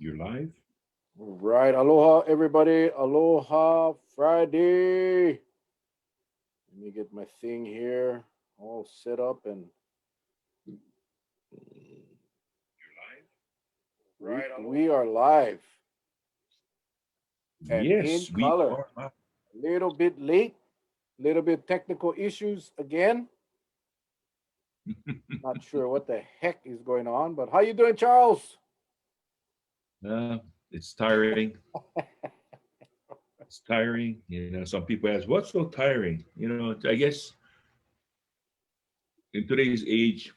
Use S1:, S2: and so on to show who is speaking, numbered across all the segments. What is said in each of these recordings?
S1: You're live?
S2: Right. Aloha, everybody. Aloha Friday. Let me get my thing here all set up and
S1: You're live?
S2: we are live and in
S1: Yes, we
S2: color.
S1: are live.
S2: A little bit late, little bit technical issues again. Not sure what the heck is going on, but how you doing, Charles?
S1: Uh, it's tiring. It's tiring. Some people ask, what's so tiring? I guess in today's age,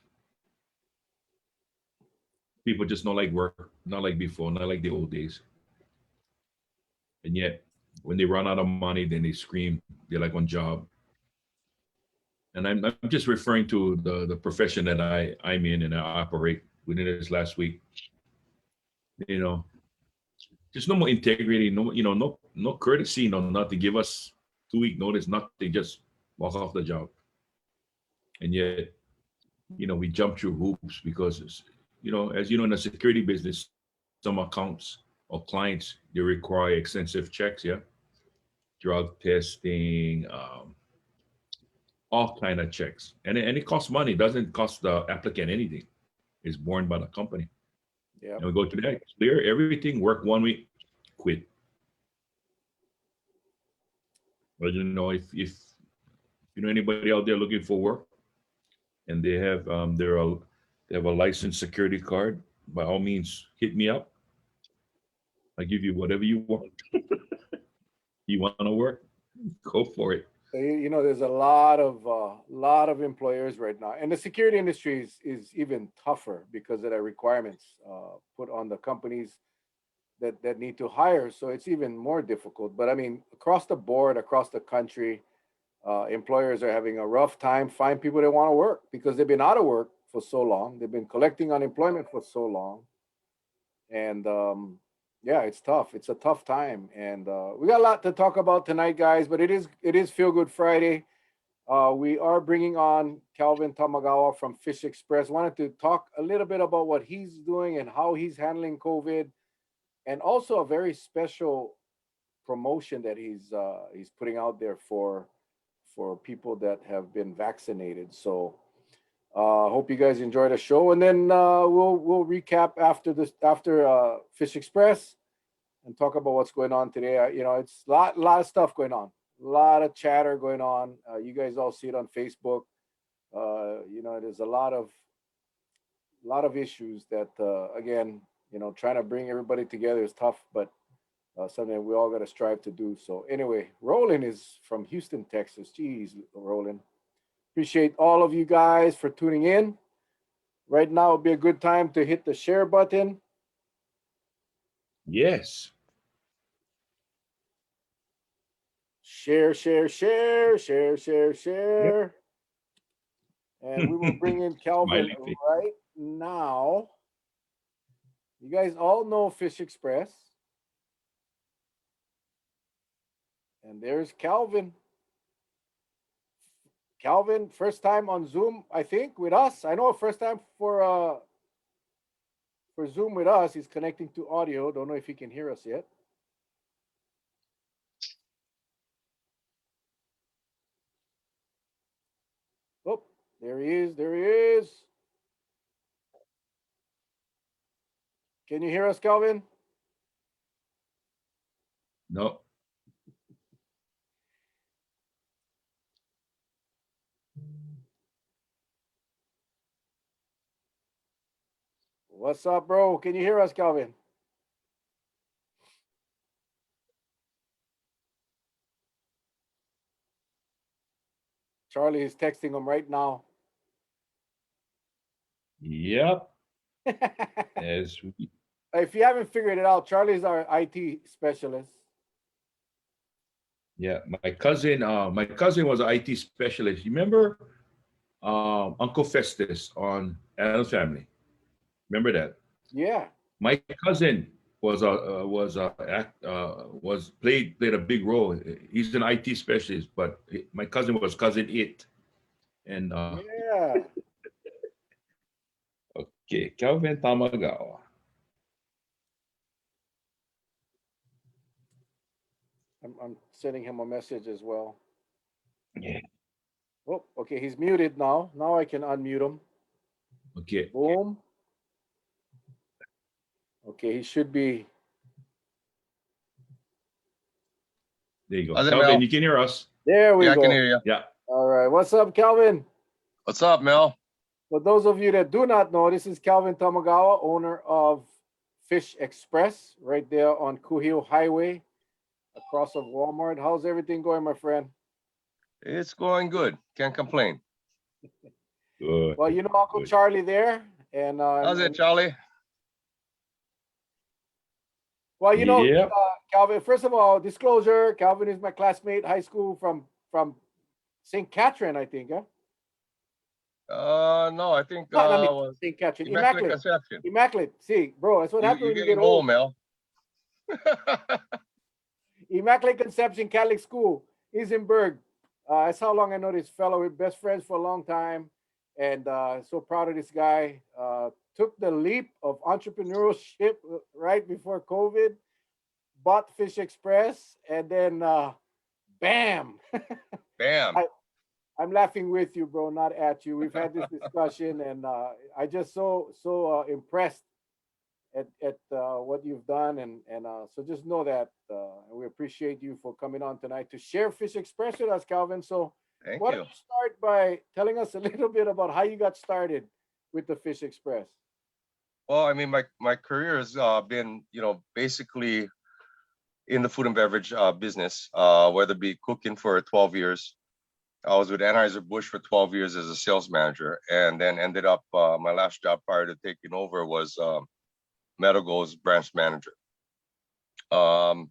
S1: people just don't like work, not like before, not like the old days. And yet, when they run out of money, then they scream, they're like on job. And I'm just referring to the profession that I'm in and I operate within this last week. You know, There's no more integrity, no courtesy, no nothing. Give us 2 week notice, nothing. Just walk off the job. And yet, we jump through hoops because, as you know, in the security business, some accounts or clients they require extensive checks. Yeah, drug testing, all kind of checks, and it costs money. It doesn't cost the applicant anything. It's borne by the company. And
S2: Yep.
S1: we go to that, clear everything, work 1 week, quit. But if you know anybody out there looking for work and they have a licensed security card, by all means hit me up. I give you whatever you want. You want to work, go for it.
S2: There's a lot of employers right now, and the security industry is even tougher because of the requirements put on the companies that need to hire. So it's even more difficult. But I mean, across the board, across the country, employers are having a rough time find people that want to work because they've been out of work for so long. They've been collecting unemployment for so long, and yeah, it's tough. It's a tough time, and we got a lot to talk about tonight, guys. But it is Feel Good Friday. We are bringing on Calvin Tamagawa from Fish Express. Wanted to talk a little bit about what he's doing and how he's handling COVID, and also a very special promotion that he's putting out there for people that have been vaccinated. So hope you guys enjoy the show, and then we'll recap after Fish Express and talk about what's going on today. It's a lot of stuff going on, a lot of chatter going on. You guys all see it on Facebook. There's a lot of issues that again, trying to bring everybody together is tough, but something we all got to strive to do. So anyway, Roland is from Houston, Texas. Jeez, Roland. Appreciate all of you guys for tuning in. Right now would be a good time to hit the share button.
S1: Yes.
S2: Share, share, share, share, share,
S1: Yep.
S2: share. And we will bring in Calvin
S1: Smiley face.
S2: right now. You guys all know Fish Express. And there's Calvin. Calvin, first time on Zoom, I think, with us. I know first time for Zoom with us. He's connecting to audio. Don't know if he can hear us yet. Oh, there he is. There he is. Can you hear us, Calvin?
S1: No.
S2: What's up, bro? Can you hear us, Calvin? Charlie is texting him right now.
S1: Yep.
S2: If
S1: As we,
S2: you haven't figured it out, Charlie's our IT specialist.
S1: yeah, my cousin was an IT specialist. You remember Uncle Festus on Adam's Family? Remember that?
S2: Yeah.
S1: My cousin was played a big role. He's an IT specialist, but my cousin was cousin it. And
S2: Yeah.
S1: okay, Calvin Tamagawa.
S2: I'm sending him a message as well.
S1: Yeah.
S2: Oh, okay, he's muted now. Now I can unmute him.
S1: Okay.
S2: Boom. Okay, he should be.
S1: There you go.
S3: How's it,
S1: Calvin,
S3: Mel?
S1: you can hear us.
S2: There we
S3: Yeah, I can
S2: go.
S3: hear you.
S1: Yeah.
S2: All right. What's up, Calvin?
S3: What's up, Mel?
S2: For those of you that do not know, this is Calvin Tamagawa, owner of Fish Express, right there on Kuhio Highway, across of Walmart. How's everything going, my friend?
S3: It's going good. Can't complain.
S1: Good.
S2: Well, you know Uncle
S1: Good.
S2: Charlie there, and
S3: How's it, Charlie?
S2: well, you know,
S1: Yep.
S2: Calvin. First of all, disclosure: Calvin is my classmate, high school from St. Catherine, I think. Huh?
S3: No, I think
S2: No, I mean
S3: was
S2: St. Catherine,
S3: Immaculate
S2: Immaculate,
S3: Conception.
S2: Immaculate. See, bro, that's what happens
S3: You're
S2: when you get
S3: getting old,
S2: old.
S3: Mel.
S2: Immaculate Conception Catholic School, Isenberg. That's how long I know this fellow. We're best friends for a long time, and so proud of this guy. Took the leap of entrepreneurship right before COVID, bought Fish Express, and then bam!
S3: Bam.
S2: I'm laughing with you, bro, not at you. We've had this discussion, and I just so impressed at what you've done, and so just know that we appreciate you for coming on tonight to share Fish Express with us, Calvin. So
S3: Thank
S2: why
S3: you.
S2: don't you start by telling us a little bit about how you got started with the Fish Express?
S3: Well, I mean, my career has been, basically in the food and beverage business, whether it be cooking for 12 years. I was with Anheuser-Busch for 12 years as a sales manager, and then ended up, my last job prior to taking over was Medigo's branch manager. Yeah,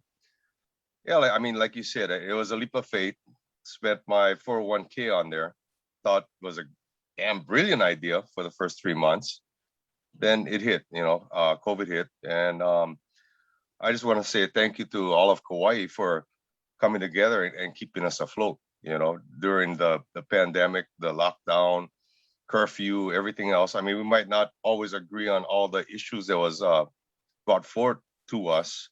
S3: I mean, like you said, it was a leap of faith. Spent my 401k on there. Thought it was a damn brilliant idea for the first 3 months. Then it hit, COVID hit, and I just want to say thank you to all of Kauai for coming together and keeping us afloat. During the pandemic, the lockdown, curfew, everything else. I mean, we might not always agree on all the issues that was brought forth to us,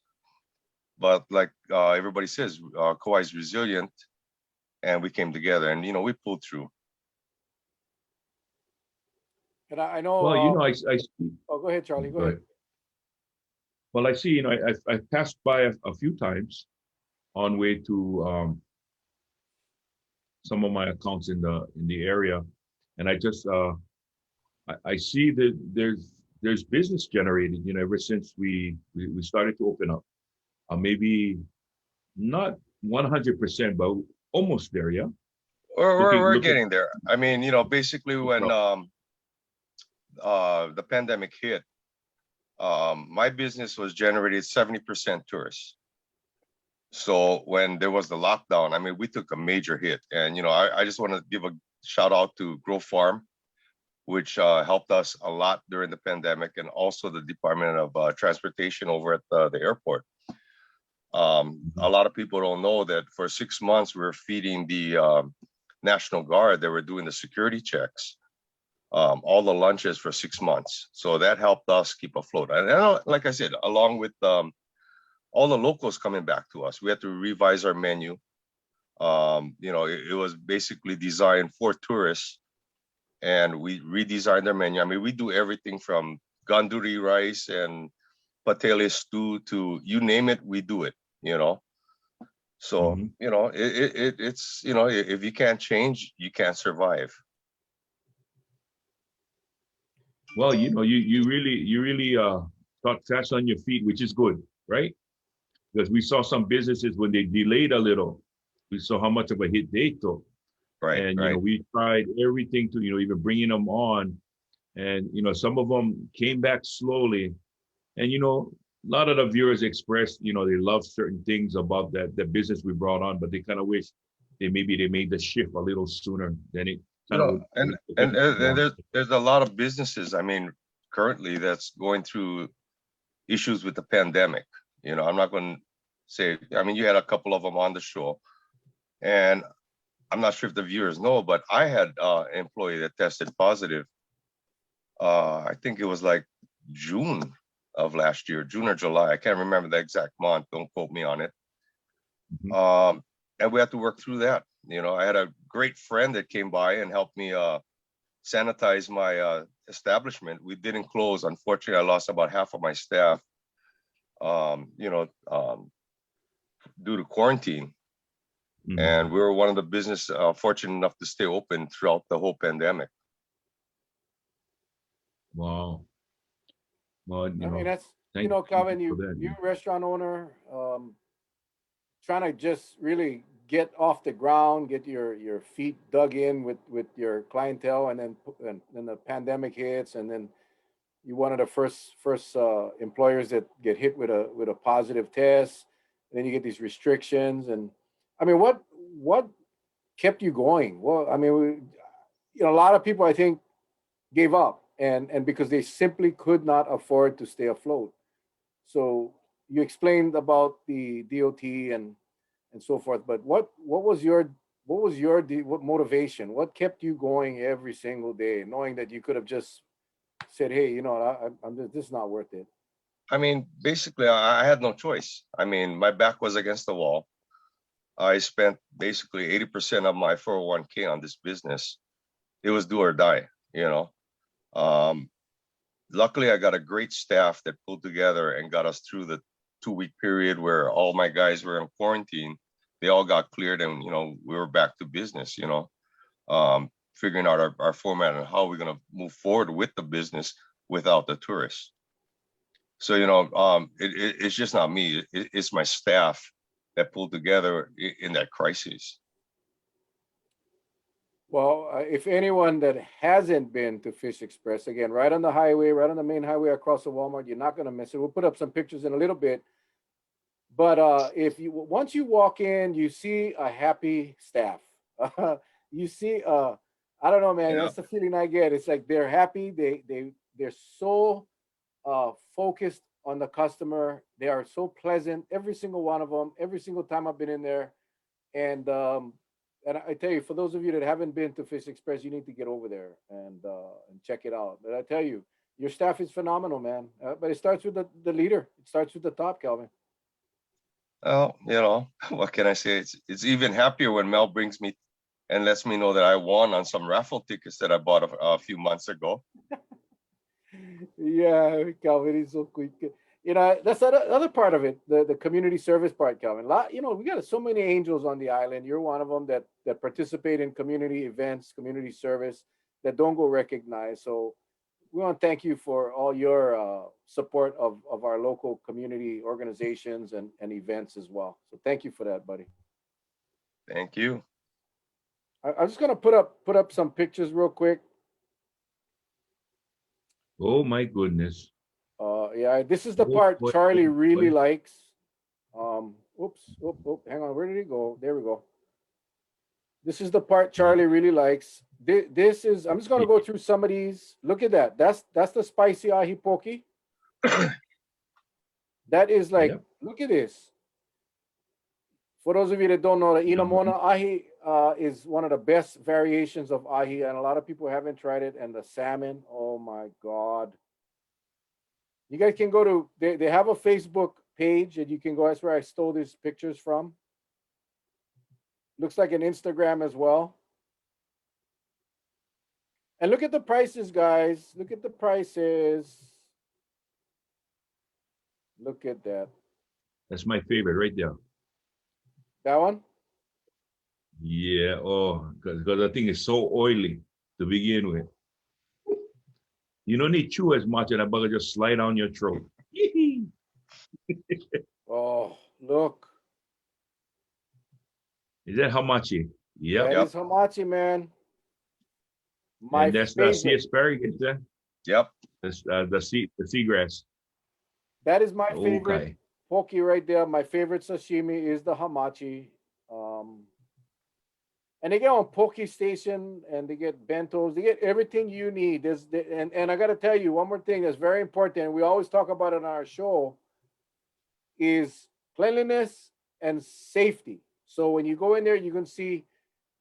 S3: but like everybody says, Kauai is resilient, and we came together, and we pulled through.
S2: And I know.
S1: Well, I see.
S2: Oh, go ahead, Charlie. Go
S1: Go
S2: ahead.
S1: ahead. Well, I see. I passed by a few times on way to some of my accounts in the area, and I just I see that there's business generated. Ever since we started to open up, maybe not 100%, but almost there. Yeah.
S3: We're
S1: Looking.
S3: getting there. I mean, basically when the pandemic hit, my business was generated 70% tourists. So when there was the lockdown, I mean, we took a major hit. And, I just want to give a shout out to Grow Farm, which helped us a lot during the pandemic, and also the Department of Transportation over at the airport. A lot of people don't know that for 6 months, we were feeding the National Guard. They were doing the security checks, all the lunches for 6 months. So that helped us keep afloat. And like I said, along with all the locals coming back to us, we had to revise our menu. It was basically designed for tourists, and we redesigned our menu. I mean, we do everything from ganduri rice and patele stew to you name it, we do it. So it's if you can't change, you can't survive.
S1: Well, you really got fast on your feet, which is good, right? Because we saw some businesses when they delayed a little, we saw how much of a hit they took.
S3: Right.
S1: And
S3: right.
S1: we tried everything to even bringing them on, and some of them came back slowly. And a lot of the viewers expressed they love certain things about the business we brought on, but they kind of wish they made the shift a little sooner than it kind of would.
S3: And there's a lot of businesses, I mean, currently that's going through issues with the pandemic. I'm not going to say, I mean, you had a couple of them on the show, and I'm not sure if the viewers know, but I had an employee that tested positive. I think it was like June of last year, June or July. I can't remember the exact month. Don't quote me on it.
S1: Mhm.
S3: And we had to work through that. You know, I had a great friend that came by and helped me sanitize my establishment. We didn't close. Unfortunately, I lost about half of my staff, you know, due to quarantine. And we were one of the business fortunate enough to stay open throughout the whole pandemic.
S1: Wow. Well,
S2: I mean, that's,
S1: thank you
S2: Calvin,
S1: for that.
S2: you restaurant owner, trying to just really get off the ground, get your feet dug in with your clientele, and then the pandemic hits, and then you one of the first employers that get hit with a positive test. And then you get these restrictions, and I mean, what kept you going? Well, I mean, a lot of people I think gave up, and because they simply could not afford to stay afloat. So you explained about the DOT and so forth, but what motivation? What kept you going every single day, knowing that you could have just said, "Hey, this is not worth it."
S3: I mean, basically, I had no choice. I mean, my back was against the wall. I spent basically 80% of my 401k on this business. It was do or die, you know. Um, Luckily, I got a great staff that pulled together and got us through the 2 week period where all my guys were in quarantine. They all got cleared, and we were back to business. Figuring out our format and how we're gonna move forward with the business without the tourists. So it's just not me. It's my staff that pulled together in that crisis.
S2: Well, if anyone that hasn't been to Fish Express, again, right on the highway, right on the main highway across the Walmart, you're not going to miss it. We'll put up some pictures in a little bit. But if you once you walk in, you see a happy staff. You see, I don't know, man.
S3: Yeah.
S2: That's the feeling I get. It's like they're happy. They're so focused on the customer. They are so pleasant. Every single one of them. Every single time I've been in there, and I tell you, for those of you that haven't been to Fish Express, you need to get over there and check it out. But I tell you, your staff is phenomenal, man. But it starts with the leader. It starts with the top, Calvin.
S3: Well, what can I say? It's even happier when Mel brings me and lets me know that I won on some raffle tickets that I bought a few months ago.
S2: Yeah, Calvin is so quick. That's the other part of it, the community service part, Calvin. We got so many angels on the island. You're one of them that participate in community events, community service that don't go recognized. So we want to thank you for all your support of our local community organizations and events as well. So thank you for that, buddy.
S3: Thank you.
S2: I'm just gonna put up some pictures real quick.
S1: Oh my goodness.
S2: Yeah, this is the
S1: Oh,
S2: part
S1: boy,
S2: Charlie
S1: oh,
S2: really
S1: boy.
S2: likes. Hang on, where did he go? There we go. This is the part Charlie really likes. This is. I'm just gonna go through some of these. Look at that. That's the spicy ahi poke. That is like.
S1: Yep.
S2: Look at this. For those of you that don't know, the Inamona ahi is one of the best variations of ahi, and a lot of people haven't tried it. And the salmon, oh my god! You guys can go to. They have a Facebook page, and you can go. That's where I stole these pictures from. Looks like an Instagram as well. And look at the prices, guys. Look at the prices. Look at that.
S1: That's my favorite right there.
S2: That one?
S1: Yeah. Oh, because the thing is so oily to begin with. You don't need chew as much, and a bugger just slide down your throat.
S2: Oh, look.
S1: Is that hamachi? Yep.
S2: That
S3: Yep.
S2: is hamachi, man. My
S1: And that's the sea
S2: favorite.
S1: asparagus there.
S3: Yep.
S1: That's the seagrass.
S2: That is my favorite
S1: Okay.
S2: poke right there. My favorite sashimi is the hamachi. And they get on Poke Station and they get bentos. They get everything you need. And I got to tell you one more thing that's very important. We always talk about it on our show is cleanliness and safety. So when you go in there, you can see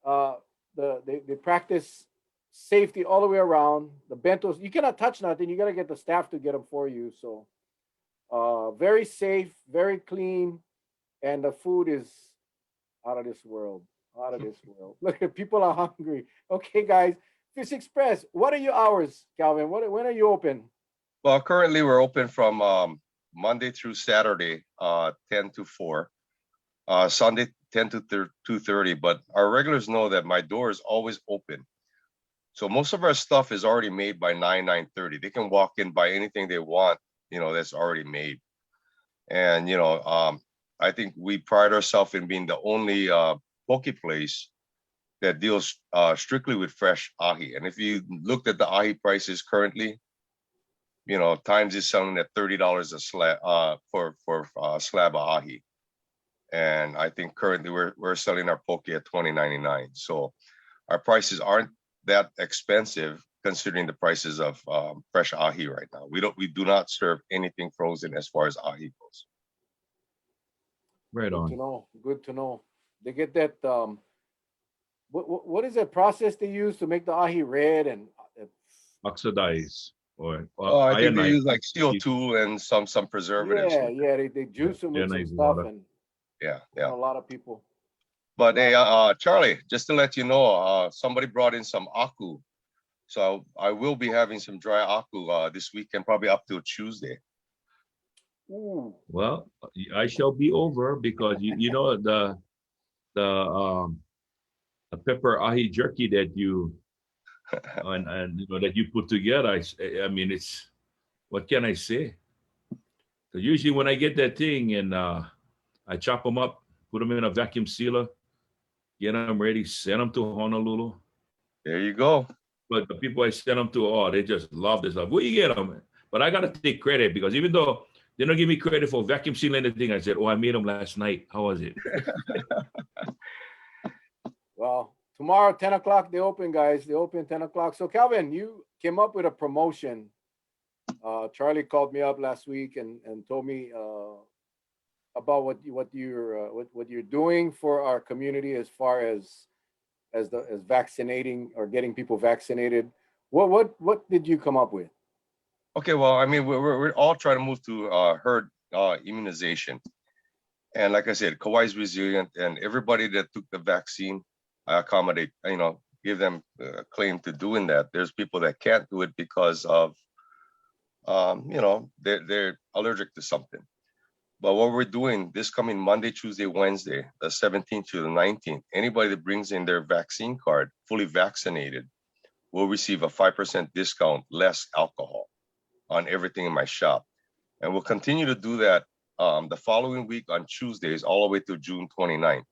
S2: they practice safety all the way around. The bentos, you cannot touch nothing. You got to get the staff to get them for you. So very safe, very clean, and the food is Out of this world. Out of this world. Look at people are hungry. Okay, guys. Fish Express. What are your hours, Calvin? When are you open?
S3: Well, currently we're open from Monday through Saturday, 10 to 4. Sunday 10 to 2:30. But our regulars know that my door is always open. So most of our stuff is already made by 9:30. They can walk in, buy anything they want, that's already made. And I think we pride ourselves in being the only poke place that deals strictly with fresh ahi. And if you looked at the ahi prices currently, Times is selling at $30 a slab for a slab of ahi. And I think currently we're selling our poke at $20.99. So our prices aren't that expensive considering the prices of fresh ahi right now. We do not serve anything frozen as far as ahi goes.
S1: Right
S2: Good to
S1: on.
S2: know. Good to know. They get that. What is that process they use to make the ahi red and
S1: Oxidize or
S3: I think they
S1: ionize.
S3: use like CO2 and some preservatives.
S2: yeah, they juice them with some
S1: Ionize
S2: stuff
S1: water.
S2: and
S3: Yeah.
S2: a lot of people.
S3: But hey, Charlie, just to let you know, somebody brought in some aku. So I will be having some dry aku this weekend, probably up till Tuesday.
S2: Ooh.
S1: Well, I shall be over because you know the pepper ahi jerky that you and that you put together. I mean, it's what can I say? So usually when I get that thing and I chop them up, put them in a vacuum sealer, get them ready, send them to Honolulu.
S3: There you go.
S1: But the people I send them to, oh, they just love this stuff. Where you get them? But I gotta take credit because even though they don't give me credit for vacuum sealing the thing, I said, oh, I made them last night. How was it?
S2: Well, tomorrow, 10 o'clock, they open, guys. They open 10 o'clock. So, Calvin, you came up with a promotion. Charlie called me up last week and told me about what you're doing for our community as far as vaccinating or getting people vaccinated. What did you come up with?
S3: Okay, well, I mean, we're all trying to move to herd immunization. And like I said, Kauai's resilient, and everybody that took the vaccine, I accommodate, give them a claim to doing that. There's people that can't do it because of, they're allergic to something. But what we're doing this coming Monday, Tuesday, Wednesday, the 17th to the 19th, anybody that brings in their vaccine card, fully vaccinated, will receive a 5% discount, less alcohol on everything in my shop. And we'll continue to do that the following week on Tuesdays all the way to June 29th.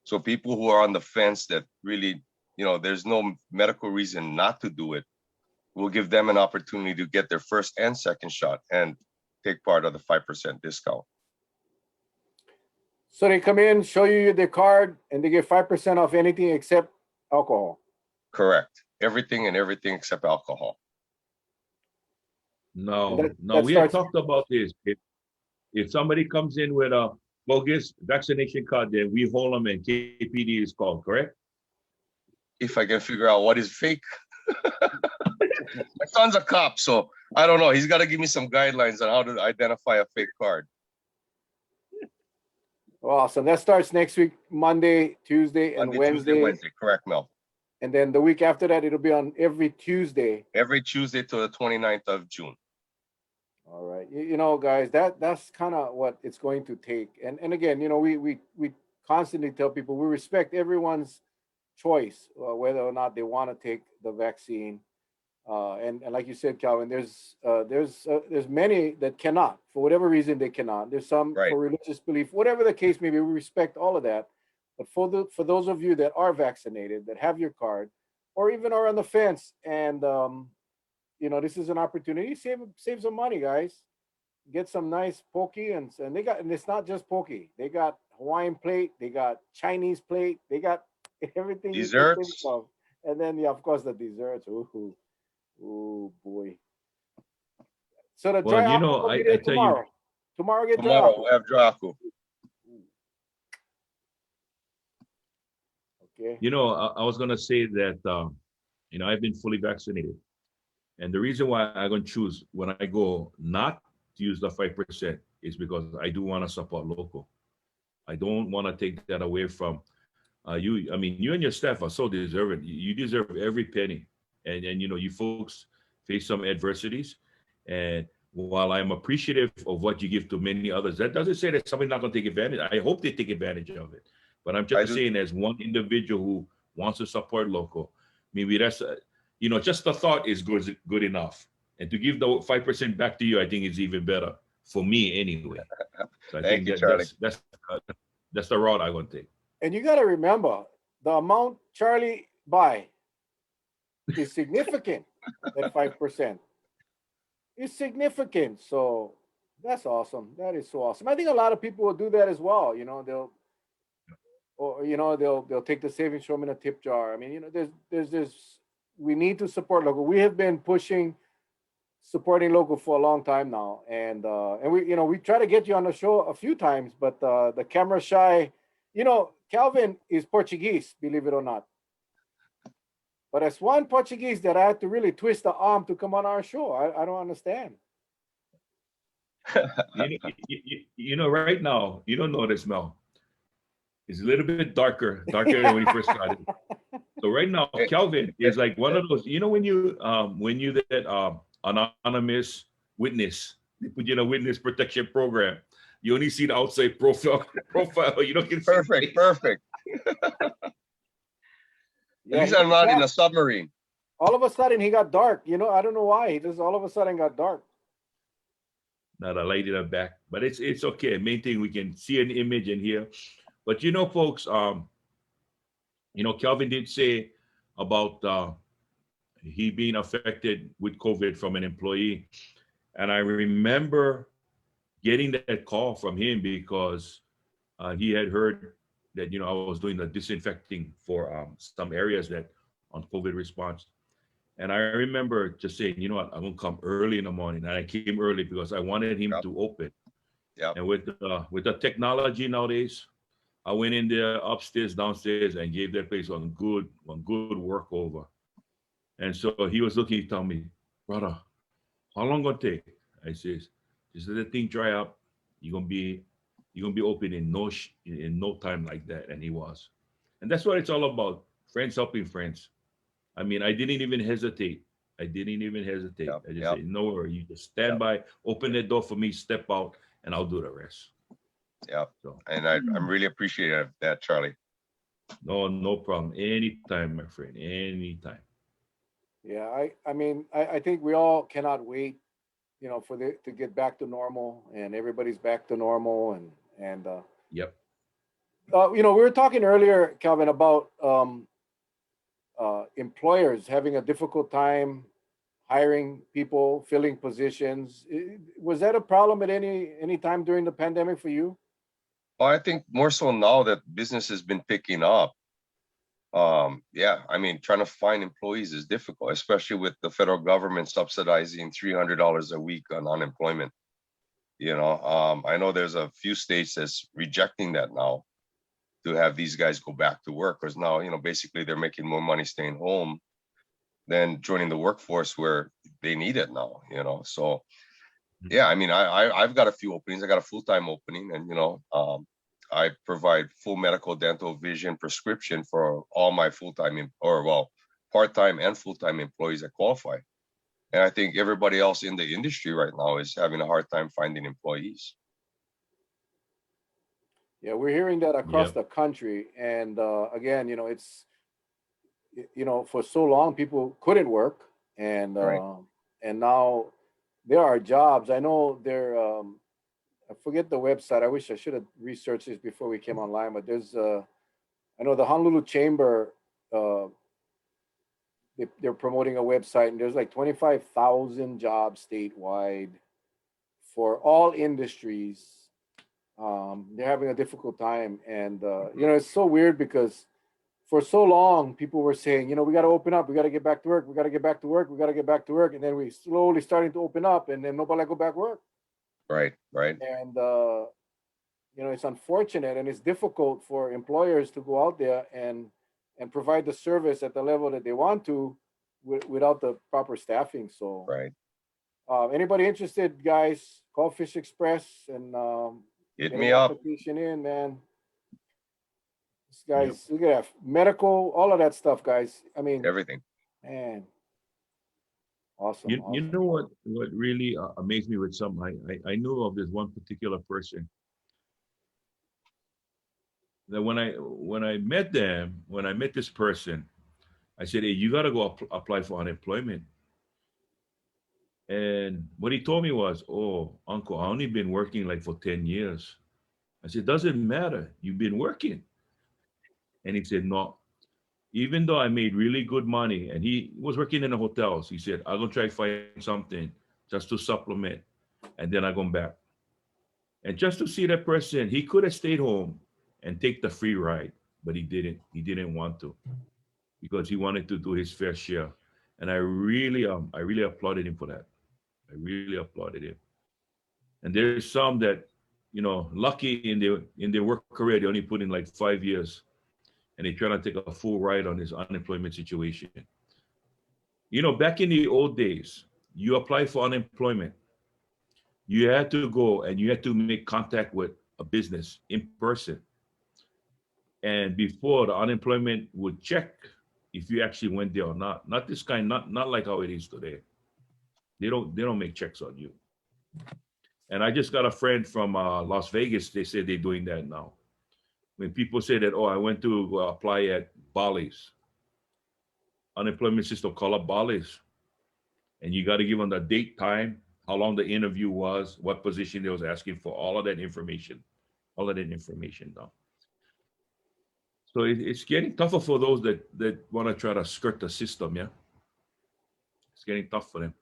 S3: So people who are on the fence that really, there's no medical reason not to do it, we'll give them an opportunity to get their first and second shot and take part of the 5% discount.
S2: So they come in, show you their card, and they get 5% off anything except alcohol.
S3: Correct. Everything except alcohol.
S1: No, we had talked about this. If somebody comes in with a bogus vaccination card, then we hold them and KPD is called, correct?
S3: If I can figure out what is fake. My son's a cop, so I don't know. He's got to give me some guidelines on how to identify a fake card.
S2: Awesome. That starts next week, Monday, Tuesday, and Wednesday.
S3: Wednesday. Correct, Mel.
S2: And then the week after that, it'll be on every Tuesday.
S3: Every Tuesday to the 29th of June.
S2: All right. Guys, that's kind of what it's going to take. And again, we constantly tell people we respect everyone's choice, whether or not they want to take the vaccine. And like you said, Calvin, there's many that cannot, for whatever reason they cannot. There's some
S3: Right.
S2: for religious belief, whatever the case may be. We respect all of that. But for those of you that are vaccinated, that have your card, or even are on the fence, and this is an opportunity. Save some money, guys. Get some nice poke, and it's not just poke. They got Hawaiian plate, they got Chinese plate, they got everything.
S3: Desserts.
S2: You can think of. And then of course the desserts. Oh boy. So the dry apple will be there tomorrow. Tomorrow get dry apple.
S3: We'll have dry apple.
S2: Okay.
S1: I was gonna say that I've been fully vaccinated. And the reason why I'm going to choose when I go not to use the 5% is because I do want to support local. I don't want to take that away from you. I mean, you and your staff are so deserving. You deserve every penny. And you folks face some adversities. And while I'm appreciative of what you give to many others, that doesn't say that somebody's not going to take advantage. I hope they take advantage of it. But I'm
S3: I
S1: just
S3: do.
S1: saying, as one individual who wants to support local, maybe that's, just the thought is good enough. And to give the 5% back to you, I think is even better for me anyway. So I
S3: Thank
S1: think
S3: you,
S1: that
S3: Charlie.
S1: that's the route I'm going to take.
S2: And you got to remember the amount Charlie buy is significant. That 5% is significant. So that's awesome. That is so awesome. I think a lot of people will do that as well. They'll take the savings from in a tip jar. I mean, there's we need to support local. We have been supporting local for a long time now, and we try to get you on the show a few times, but the camera shy. Calvin is Portuguese, believe it or not. But as one Portuguese that I had to really twist the arm to come on our show. I don't understand.
S1: Right now, you don't know this, Mel. It's a little bit darker than when he first started. So right now, Calvin is like one of those. When you that anonymous witness, they put you in a witness protection program. You only see the outside profile. You don't get
S3: Perfect, perfect. At
S2: Yeah,
S3: least I'm not in a submarine.
S2: all of a sudden he got dark. I don't know why. He just all of a sudden got dark.
S1: Not a light in the back, but it's okay. Main thing, we can see an image in here. But folks, Calvin did say about he being affected with COVID from an employee. And I remember getting that call from him because he had heard that, I was doing the disinfecting for some areas that on COVID response. And I remember just saying, you know what, I'm going to come early in the morning. And I came early because I wanted him
S3: Yep.
S1: to open.
S3: Yep.
S1: And with the technology nowadays, I went in there upstairs, downstairs, and gave that place one good work over. And so he was looking, he told me, brother, how long gonna take? I says, just let the thing dry up. You're gonna be open in no time like that. And he was. And that's what it's all about. Friends helping friends. I mean, I didn't even hesitate. I
S3: Yep.
S1: just
S3: Yep.
S1: said, no worry, you just stand
S3: Yep.
S1: by, open the door for me, step out, and I'll do the rest.
S3: Yep.
S1: So
S3: And I'm really appreciative of that, Charlie.
S1: no problem. Anytime, my friend. Anytime.
S2: Yeah, I think we all cannot wait, to get back to normal, and everybody's back to normal, and
S1: Yep.
S2: we were talking earlier, Calvin, about employers having a difficult time hiring people, filling positions. Was that a problem at any time during the pandemic for you?
S3: Well, I think more so now that business has been picking up. Yeah, I mean, trying to find employees is difficult, especially with the federal government subsidizing $300 a week on unemployment. I know there's a few states that's rejecting that now to have these guys go back to work, because now, basically they're making more money staying home than joining the workforce where they need it now. So yeah, I mean, I've got a few openings. I got a full-time opening, and I provide full medical, dental, vision, prescription for all my part-time and full-time employees that qualify. And I think everybody else in the industry right now is having a hard time finding employees.
S2: Yeah, we're hearing that across
S1: Yep.
S2: the country, and again, for so long people couldn't work, and
S3: Right.
S2: and now there are jobs. I know there. I forget the website. I wish I should have researched this before we came online. But there's, I know the Honolulu Chamber. They're promoting a website, and there's like 25,000 jobs statewide for all industries. They're having a difficult time, and it's so weird because for so long people were saying, we got to open up, we got to get back to work, we got to get back to work, we got to get back to work, and then we slowly starting to open up, and then nobody go back to work.
S3: Right.
S2: And it's unfortunate, and it's difficult for employers to go out there and provide the service at the level that they want to without the proper staffing. So
S3: Right.
S2: anybody interested, guys, call Fish Express and
S3: Hit
S2: get
S3: me
S2: an
S3: up.
S2: application in, man. guys, look at that. Medical, all of that stuff, guys. I mean,
S3: Everything.
S2: man, awesome,
S1: You
S2: awesome.
S1: know what really amazed me with some, I knew of this one particular person that when I met them, when I met this person, I said, hey, you got to go apply for unemployment. And what he told me was, oh, uncle, I only been working like for 10 years. I said, doesn't matter. You've been working. And he said, no, even though I made really good money, and he was working in the hotels, he said, I'm going to try to find something just to supplement. And then I go back. And just to see that person, he could have stayed home and take the free ride, but he didn't. He didn't want to because he wanted to do his fair share. And I really applauded him for that. I really applauded him. And there's some that, you know, lucky in their work career, they only put in like 5 years, and they try to take a full ride on this unemployment situation. You know, back in the old days, you apply for unemployment, you had to go and you had to make contact with a business in person. And before the unemployment would check if you actually went there or not. Not this kind, not like how it is today. They don't make checks on you. And I just got a friend from Las Vegas. They said they're doing that now. When people say that, oh, I went to apply at Bali's unemployment system, call up Bali's, and you got to give them the date, time, how long the interview was, what position they was asking for, all of that information now. So it's getting tougher for those that want to try to skirt the system. Yeah, it's getting tough for them.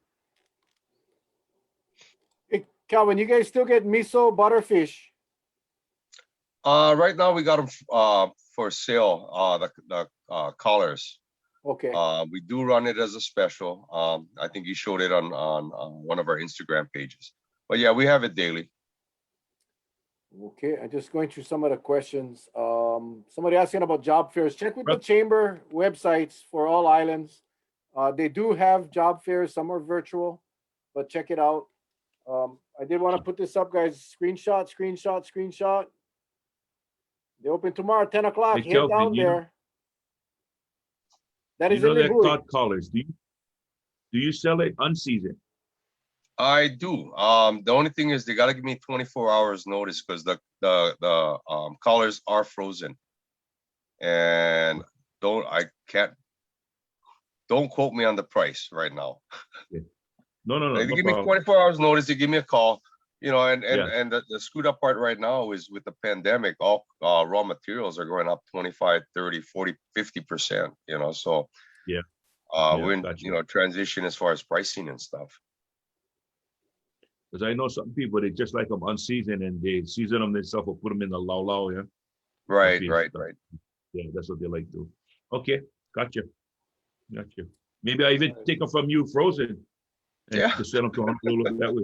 S2: Hey, Calvin, you guys still get miso butterfish?
S3: Right now we got them for sale. The collars.
S2: Okay.
S3: We do run it as a special. I think you showed it on one of our Instagram pages. But yeah, we have it daily.
S2: Okay, I'm just going through some of the questions. Somebody asking about job fairs. Check with the chamber websites for all islands. They do have job fairs. Some are virtual, but check it out. I did want to put this up, guys. Screenshot. They open tomorrow, 10 o'clock.
S1: Hey,
S2: Head
S1: Kelvin,
S2: down there. That
S1: You
S2: is
S1: know
S2: in
S1: that
S2: Lihue.
S1: cod collars? Do you sell it unseasoned?
S3: I do. The only thing is they gotta give me 24 hours notice because the collars are frozen. And don't quote me on the price right now.
S1: No,
S3: They
S1: no
S3: give me
S1: problem.
S3: 24 hours notice, they give me a call. You know, and
S1: Yeah.
S3: the screwed up part right now is with the pandemic, all raw materials are going up 25, 30, 40, 50%, you know. So
S1: Yeah.
S3: we're in,
S1: Gotcha.
S3: you know, transition as far as pricing and stuff.
S1: Because I know some people, they just like them unseasoned and they season them themselves or put them in the lau, yeah?
S3: Right,
S1: Coffee and
S3: right,
S1: stuff.
S3: right.
S1: Yeah, that's what they like to do. Okay, gotcha. Maybe I even take them from you frozen and
S3: Yeah.
S1: to sell them to Honolulu that way.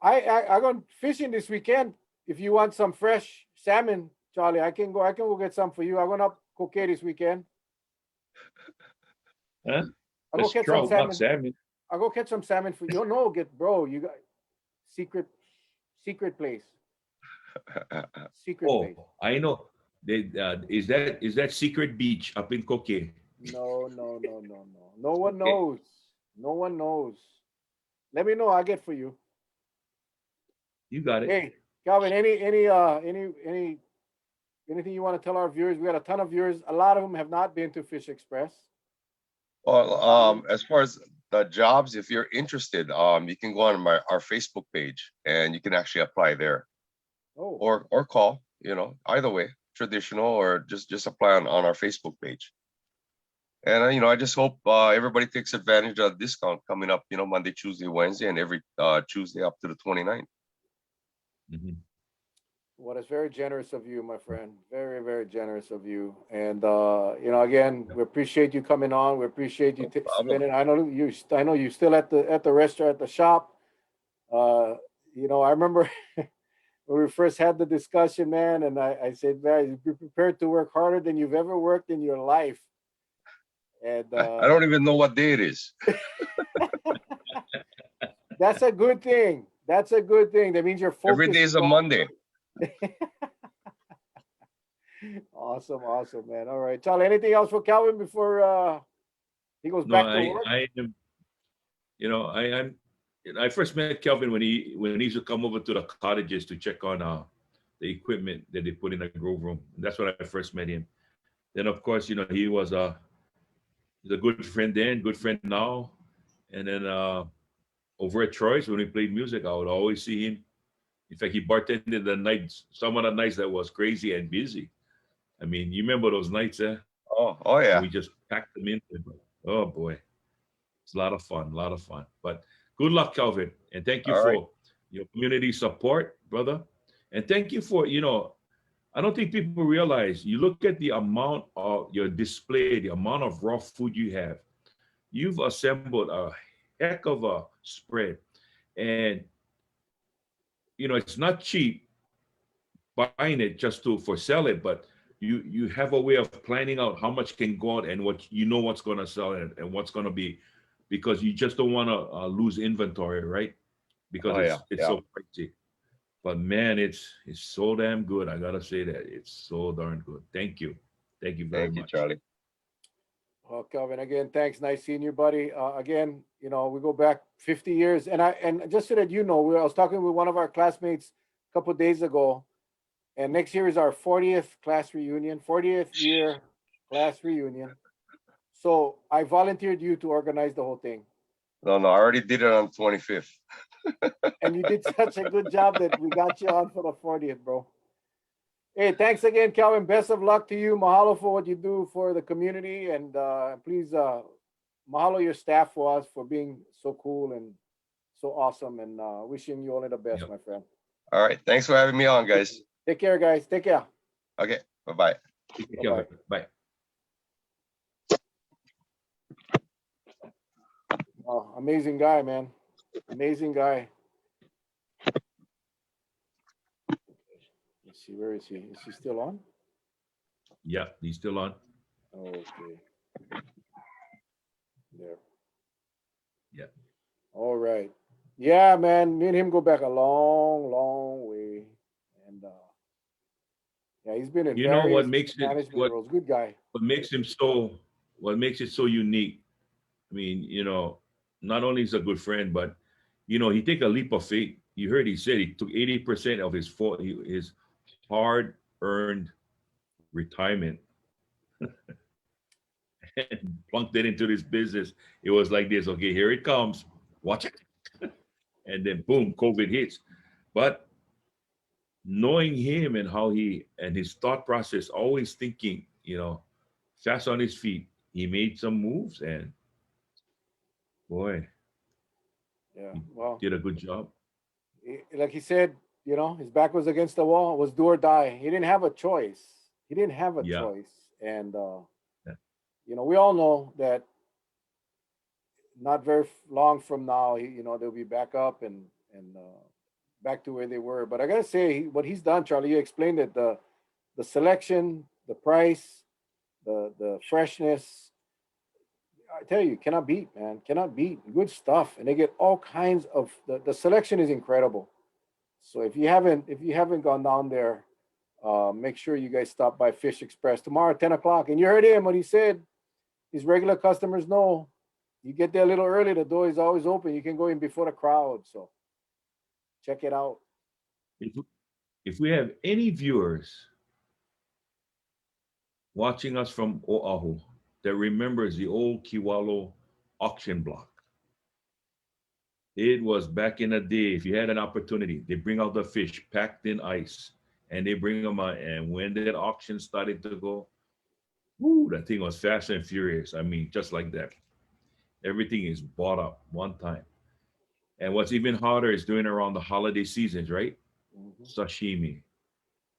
S2: I gone fishing this weekend. If you want some fresh salmon, Charlie, I can go get some for you. I'm going up Coquet this weekend.
S1: Huh?
S2: I'll go
S1: That's
S2: catch some
S1: trout,
S2: salmon.
S1: not salmon.
S2: I'll go catch some salmon for you. No, bro, you got secret place. Secret place.
S1: Oh, I know. Is that Secret Beach up in Coquet?
S2: No. No one knows. No one knows. Let me know. I'll get for you.
S1: You got it.
S2: Hey, Calvin, anything you want to tell our viewers? We got a ton of viewers. A lot of them have not been to Fish Express.
S3: Well, as far as the jobs, if you're interested, you can go on our Facebook page and you can actually apply there.
S2: Oh.
S3: Or call, you know, either way, traditional or just apply on our Facebook page. And you know, I just hope everybody takes advantage of the discount coming up, you know, Monday, Tuesday, Wednesday, and every Tuesday up to the 29th.
S1: Mhm.
S2: Well, it's very generous of you, my friend. Very, very generous of you. And you know, again, we appreciate you coming on. We appreciate you spending. I know you still at the restaurant, at the shop. You know, I remember when we first had the discussion, man, and I said, man, be prepared to work harder than you've ever worked in your life. And
S3: I don't even know what day it is.
S2: that's a good thing. That's a good thing. That means you're focused.
S3: Every day is a Monday.
S2: Awesome, awesome, man. All right, Charlie. Anything else for Calvin before he goes
S1: No,
S2: back to work?
S1: I am, I first met Kelvin when he used to come over to the cottages to check on the equipment that they put in the grow room. That's when I first met him. Then of course, he was he's a good friend then, good friend now. And then over at Troy's when we played music, I would always see him. In fact, he bartended the nights, some of the nights that was crazy and busy. I mean, you remember those nights, eh?
S3: Oh
S1: And
S3: yeah.
S1: we just packed them in. Oh boy, it's a lot of fun, a lot of fun. But good luck, Calvin, and thank you
S3: All right.
S1: for your community support, brother. And thank you for, I don't think people realize, you look at the amount of your display, the amount of raw food you have. You've assembled a heck of a spread. And, it's not cheap buying it just to for sell it, but you have a way of planning out how much can go out and what's going to sell and what's going to be, because you just don't want to lose inventory, right? Because
S3: Oh yeah.
S1: it's
S3: Yeah.
S1: so pricey. But man, it's so damn good. I gotta say that it's so darn good. Thank you very
S3: Thank you,
S1: much.
S3: Charlie.
S2: Well, Calvin, again, thanks. Nice seeing you, buddy. Again, we go back 50 years, and just so that you know, I was talking with one of our classmates a couple of days ago, and next year is our 40th class reunion, 40th year class reunion. So I volunteered you to organize the whole thing,
S3: No, no, I already did it on 25th.
S2: and you did such a good job that we got you on for the 40th, bro. Hey, thanks again, Calvin. Best of luck to you. Mahalo for what you do for the community, and please mahalo your staff for us for being so cool and so awesome. And wishing you only the best,
S1: Yep.
S2: my friend.
S3: All right. Thanks for having me on, guys.
S2: Take care, guys. Take care.
S3: Okay. Bye-bye.
S1: Take care. Bye.
S2: Oh, amazing guy, man. Amazing guy. Let's see, where is he? Is he still on?
S1: Yeah, he's still on.
S2: Okay. There.
S1: Yeah.
S2: All right. Yeah, man. Me and him go back a long, long way. And yeah, he's been in
S1: You know
S2: various management roles. Good guy.
S1: what makes him so what makes it so unique. I mean, not only is a good friend, but he take a leap of faith. You heard he said he took 80% of his hard earned retirement and plunked it into this business. It was like this. Okay, here it comes. Watch it. And then boom, COVID hits. But knowing him and how and his thought process, always thinking, fast on his feet, he made some moves and boy,
S2: Yeah.
S1: he
S2: Well,
S1: did a good job.
S2: like he said, his back was against the wall. It was do or die. He didn't have a choice. He didn't have a
S1: Yeah.
S2: choice. And
S1: Yeah.
S2: we all know that not very long from now, they'll be back up and back to where they were. But I gotta say, what he's done, Charlie, you explained it. The selection, the price, the freshness. I tell you, cannot beat, man. Cannot beat. Good stuff, and they get all kinds of. The selection is incredible. So if you haven't gone down there, make sure you guys stop by Fish Express tomorrow, 10 o'clock. And you heard him what he said. His regular customers know. You get there a little early. The door is always open. You can go in before the crowd. So check it out.
S1: If, if we have any viewers watching us from Oahu that remembers the old Kiwalo auction block, it was back in the day. If you had an opportunity, they bring out the fish packed in ice and they bring them out. And when that auction started to go, woo, that thing was fast and furious. I mean, just like that. Everything is bought up one time. And what's even harder is doing around the holiday seasons, right?
S2: Mhm.
S1: Sashimi,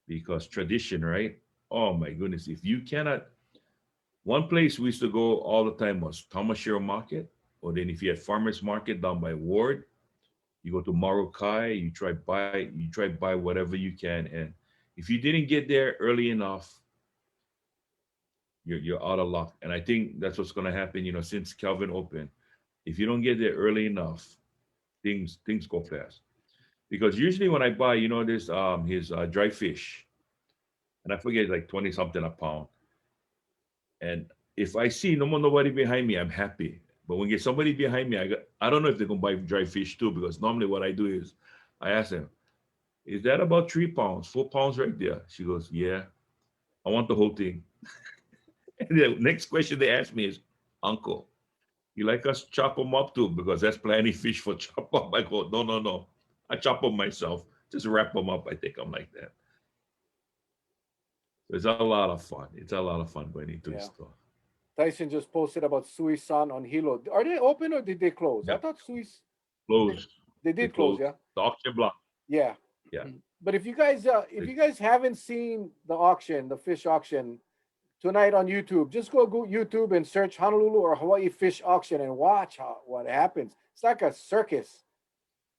S1: because tradition, right? Oh my goodness. If you cannot, one place we used to go all the time was Tamashiro Market. Or then if you had farmers market down by Ward, you go to Marukai, you try buy whatever you can. And if you didn't get there early enough, you're out of luck. And I think that's what's gonna happen, since Calvin opened. If you don't get there early enough, things go fast. Because usually when I buy, this his dry fish, and I forget like 20 something a pound. And if I see nobody behind me, I'm happy. But when get somebody behind me, I don't know if they're gonna buy dry fish too, because normally what I do is I ask them, is that about 3 pounds, 4 pounds right there? She goes, yeah, I want the whole thing. And the next question they ask me is, Uncle, you like us chop them up too? Because there's plenty fish for chop up. I go, no, no, no. I chop them myself. Just wrap them up. I think I'm like that. It's a lot of fun. It's a lot of fun going into the
S2: Yeah.
S1: store.
S2: Tyson just posted about Sui-san on Hilo. Are they open or did they close? I
S1: Yeah,
S2: thought Suis
S1: closed.
S2: they
S1: They
S2: did close,
S1: closed
S2: yeah.
S1: the auction block.
S2: Yeah.
S1: Yeah.
S2: But if you guys haven't seen the auction, the fish auction tonight on YouTube, just go YouTube and search Honolulu or Hawaii fish auction and watch what happens. It's like a circus.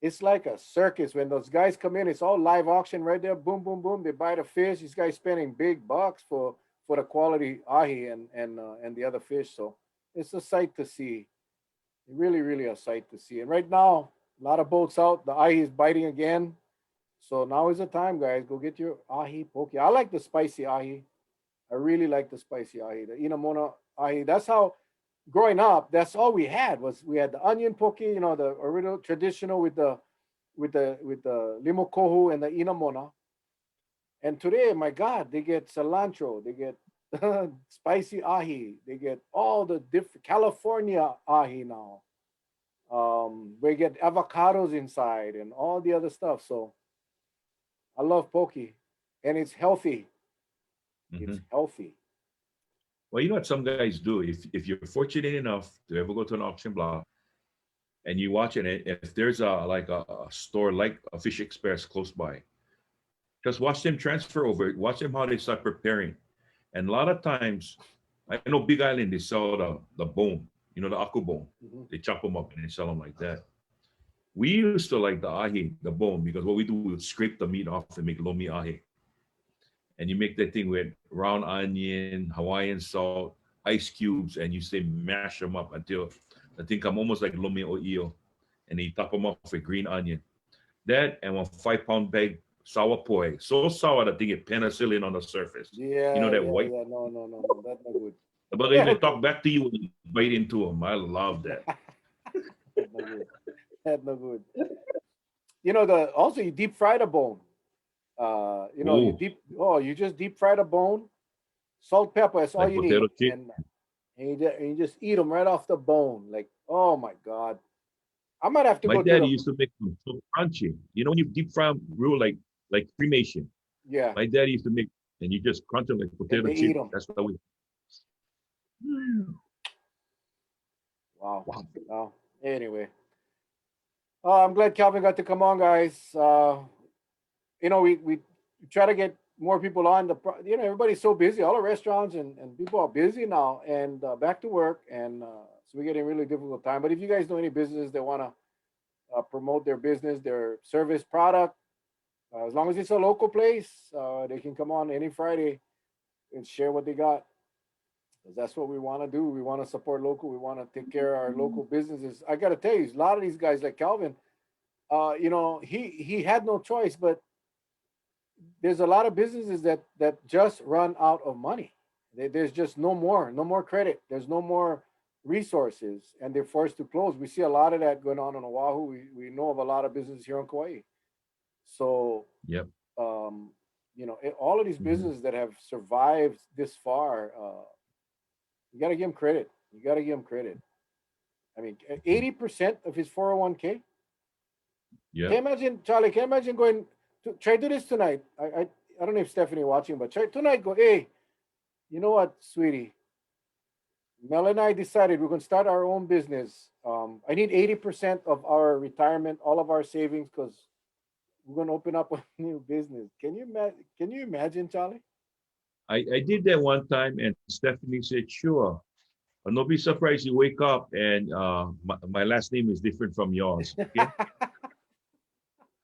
S2: It's like a circus when those guys come in. It's all live auction right there. Boom, boom, boom. They buy the fish. These guys spending big bucks for the quality ahi and the other fish. So it's a sight to see. Really, really a sight to see. And right now, a lot of boats out. The ahi is biting again. So now is the time, guys. Go get your ahi poke. I like the spicy ahi. I really like the spicy ahi, the inamona ahi. That's how growing up. That's all we had was we had the onion poke, the original traditional with the limokohu and the inamona. And today, my God, they get cilantro, they get spicy ahi, they get all the different California ahi now. We get avocados inside and all the other stuff. So I love poke, and it's healthy. It's
S1: Mhm.
S2: healthy.
S1: Well, you know what some guys do? If you're fortunate enough to ever go to an auction block and you watch it, if there's a store like a Fish Express close by, just watch them transfer over. Watch them how they start preparing. And a lot of times, I know Big Island they sell the bone, the aku bone.
S2: Mhm.
S1: They chop them up and they sell them like that. We used to like the ahi, the bone, because what we do, we would scrape the meat off and make lomi ahi. And you make that thing with round onion, Hawaiian salt, ice cubes, and you say mash them up until the thing come almost like lomi o io. And then you top them off with green onion. That and 1 5 pound bag sour poi. So sour that they get penicillin on the surface. You know
S2: Yeah,
S1: that
S2: yeah,
S1: white.
S2: yeah. No, no, no, no. That's not good.
S1: But then they
S2: That's not
S1: talk
S2: good.
S1: back to you and you bite into them. I love that.
S2: That's not good. That's not good. The also you deep fry the bone.
S1: Oh,
S2: you just deep fry the bone, salt, pepper. That's all
S1: like
S2: you
S1: potato
S2: need,
S1: chip.
S2: and you just eat them right off the bone. Like, oh my God, I might have to
S1: My
S2: go to
S1: daddy
S2: the
S1: used to make them so crunchy. You know when you deep fry them real like cremation.
S2: yeah,
S1: My daddy used to make and you just crunch them like
S2: and
S1: potato
S2: they eat
S1: chip.
S2: them.
S1: That's the way.
S2: Wow.
S1: Wow.
S2: Wow. Anyway, I'm glad Calvin got to come on, guys. We try to get more people on everybody's so busy, all the restaurants and people are busy now and back to work, and so we're getting a really difficult time. But if you guys know any businesses that want to promote their business, their service, product, as long as it's a local place, they can come on any Friday and share what they got. 'Cause that's what we want to do. We want to support local. We want to take care of our local businesses. I got to tell you, a lot of these guys like Calvin, he had no choice, but there's a lot of businesses that just run out of money. There's just no more credit. There's no more resources, and they're forced to close. We see a lot of that going on Oahu. We know of a lot of businesses here in Kauai. So,
S1: Yep.
S2: all of these
S1: Mhm.
S2: businesses that have survived this far, you got to give them credit. You got to give them credit. I mean, 80% of his 401k. Can
S1: Yep.
S2: you imagine, Charlie? Can you imagine going to try to do this tonight? I don't know if Stephanie watching, but try tonight. Go, hey, you know what, sweetie? Mel and I decided we're going to start our own business. I need 80% of our retirement, all of our savings, because we're going to open up a new business. Can you imagine, Charlie?
S1: I did that one time and Stephanie said, sure. But don't be surprised you wake up and my last name is different from yours. Okay.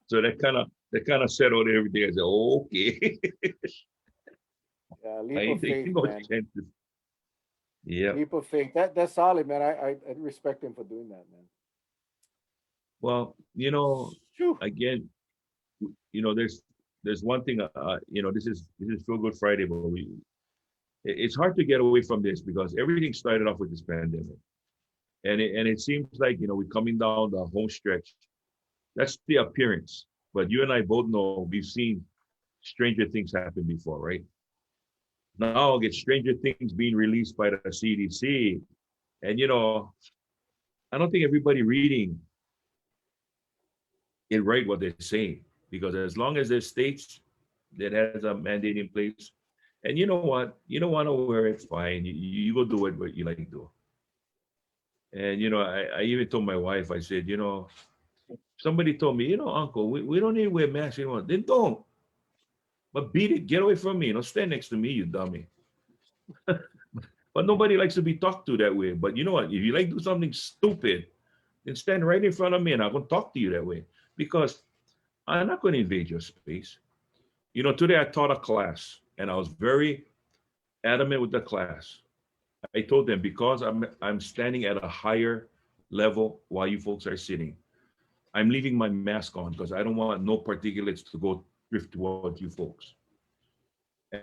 S1: So that kind of settled everything. I said, okay.
S2: Yeah,
S1: I
S2: leap of
S1: ain't
S2: faith,
S1: taking no
S2: man.
S1: chances. Yeah.
S2: Leap of faith. That's solid, man. I respect him for doing that, man.
S1: Well,
S2: Phew.
S1: again, there's there's one thing, this is Feel Good Friday, but it's hard to get away from this because everything started off with this pandemic. And it seems like, we're coming down the home stretch. That's the appearance. But you and I both know we've seen stranger things happen before, right? Now get stranger things being released by the CDC. And I don't think everybody reading it right what they're saying. Because as long as there's states that has a mandate in place, and you know what? You don't want to wear it, fine. You go do what you like to do. And I even told my wife, I said, somebody told me, uncle, we don't need to wear masks anymore. Then don't. But beat it, get away from me. Stand next to me, you dummy. But nobody likes to be talked to that way. But you know what? If you like to do something stupid, then stand right in front of me and I'm going to talk to you that way. Because I'm not going to invade your space. Today I taught a class and I was very adamant with the class. I told them because I'm standing at a higher level while you folks are sitting, I'm leaving my mask on because I don't want no particulates to go drift towards you folks.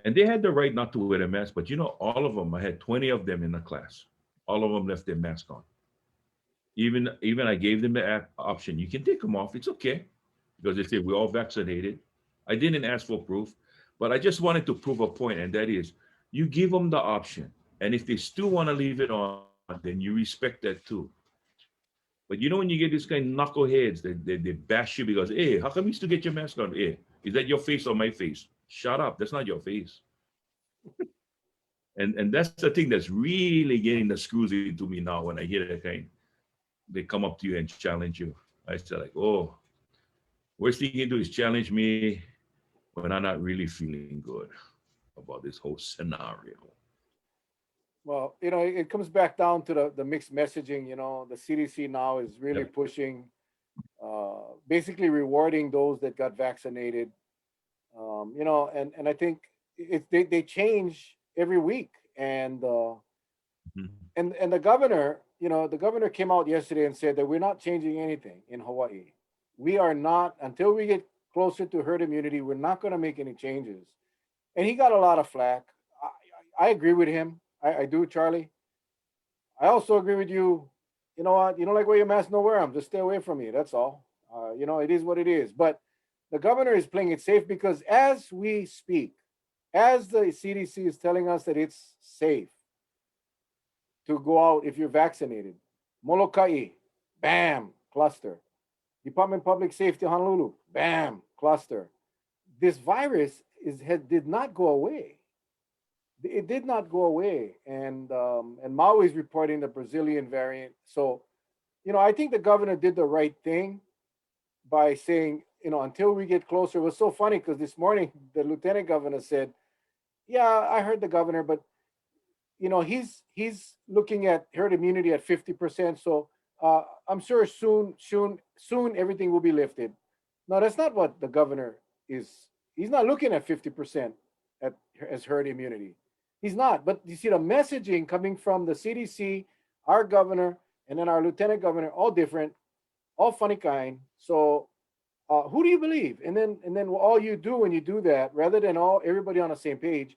S1: And they had the right not to wear a mask, but all of them, I had 20 of them in the class. All of them left their mask on. Even I gave them the option. You can take them off. It's okay. Because they say we're all vaccinated. I didn't ask for proof, but I just wanted to prove a point, and that is you give them the option. And if they still want to leave it on, then you respect that too. But when you get this kind of knuckleheads, they bash you because, hey, how come you still get your mask on? Hey, is that your face or my face? Shut up. That's not your face. And that's the thing that's really getting the screws into me now when I hear that kind. They come up to you and challenge you. I say like, oh, worst thing you can do is challenge me when I'm not really feeling good about this whole scenario.
S2: Well, it comes back down to the mixed messaging. The CDC now is really
S1: Yep.
S2: pushing, basically rewarding those that got vaccinated. And I think they change every week. And
S1: Mhm.
S2: and the governor came out yesterday and said that we're not changing anything in Hawaii. We are not, until we get closer to herd immunity, we're not going to make any changes. And he got a lot of flack. I agree with him. I do, Charlie. I also agree with you. You know what? You don't like wear your mask, no wear them. Just stay away from me. That's all. It is what it is. But the governor is playing it safe because as we speak, as the CDC is telling us that it's safe to go out if you're vaccinated, Molokai, bam, cluster. Department of Public Safety, Honolulu, bam, cluster. This virus did not go away. It did not go away, and Maui is reporting the Brazilian variant. So, I think the governor did the right thing by saying, until we get closer. It was so funny because this morning the lieutenant governor said, "Yeah, I heard the governor, but he's looking at herd immunity at 50%. So I'm sure soon everything will be lifted." No, that's not what the governor is. He's not looking at 50% as herd immunity. He's not. But you see the messaging coming from the CDC, our governor, and then our lieutenant governor, all different, all funny kind. So who do you believe? And then all you do when you do that, rather than everybody on the same page,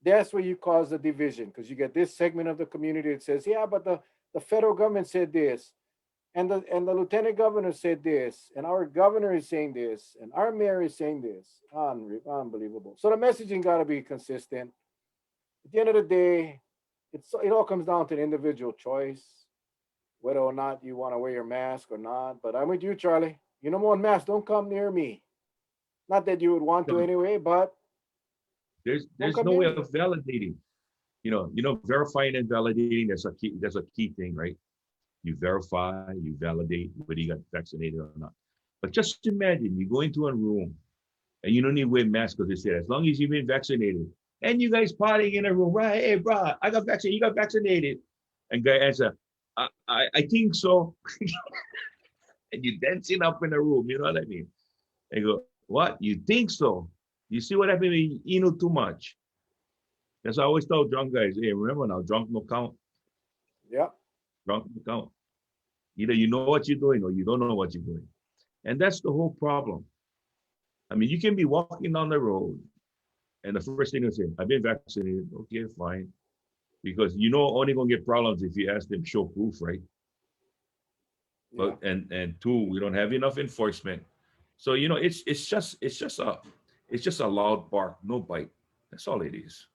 S2: that's where you cause the division because you get this segment of the community that says, yeah, but the federal government said this, and the lieutenant governor said this, and our governor is saying this, and our mayor is saying this. Unbelievable. So the messaging got to be consistent. At the end of the day, it all comes down to the individual choice, whether or not you want to wear your mask or not. But I'm with you, Charlie. You know, more mask, don't come near me. Not that you would want to
S1: So
S2: anyway, but
S1: there's
S2: don't
S1: there's
S2: come
S1: no
S2: near
S1: way
S2: me.
S1: of validating. Verifying and validating. That's a key thing, right? You verify, you validate whether you got vaccinated or not. But just imagine you go into a room and you don't need to wear masks because they said as long as you've been vaccinated and you guys partying in a room, right? Hey, bro, I got vaccinated. You got vaccinated, and guy answer, I think so, and you dancing up in the room. You know what I mean? They go, what? You think so? You see what happened when you know too much? That's why I always tell drunk guys, hey, remember now, drunk no count.
S2: Yeah.
S1: Drunk no count. Either you know what you're doing or you don't know what you're doing. And that's the whole problem. I mean, you can be walking down the road, and the first thing they say, "I've been vaccinated." Okay, fine, because you know only gonna get problems if you ask them show proof, right?
S2: Yeah.
S1: But and two, we don't have enough enforcement. So it's just a loud bark, no bite. That's all it is.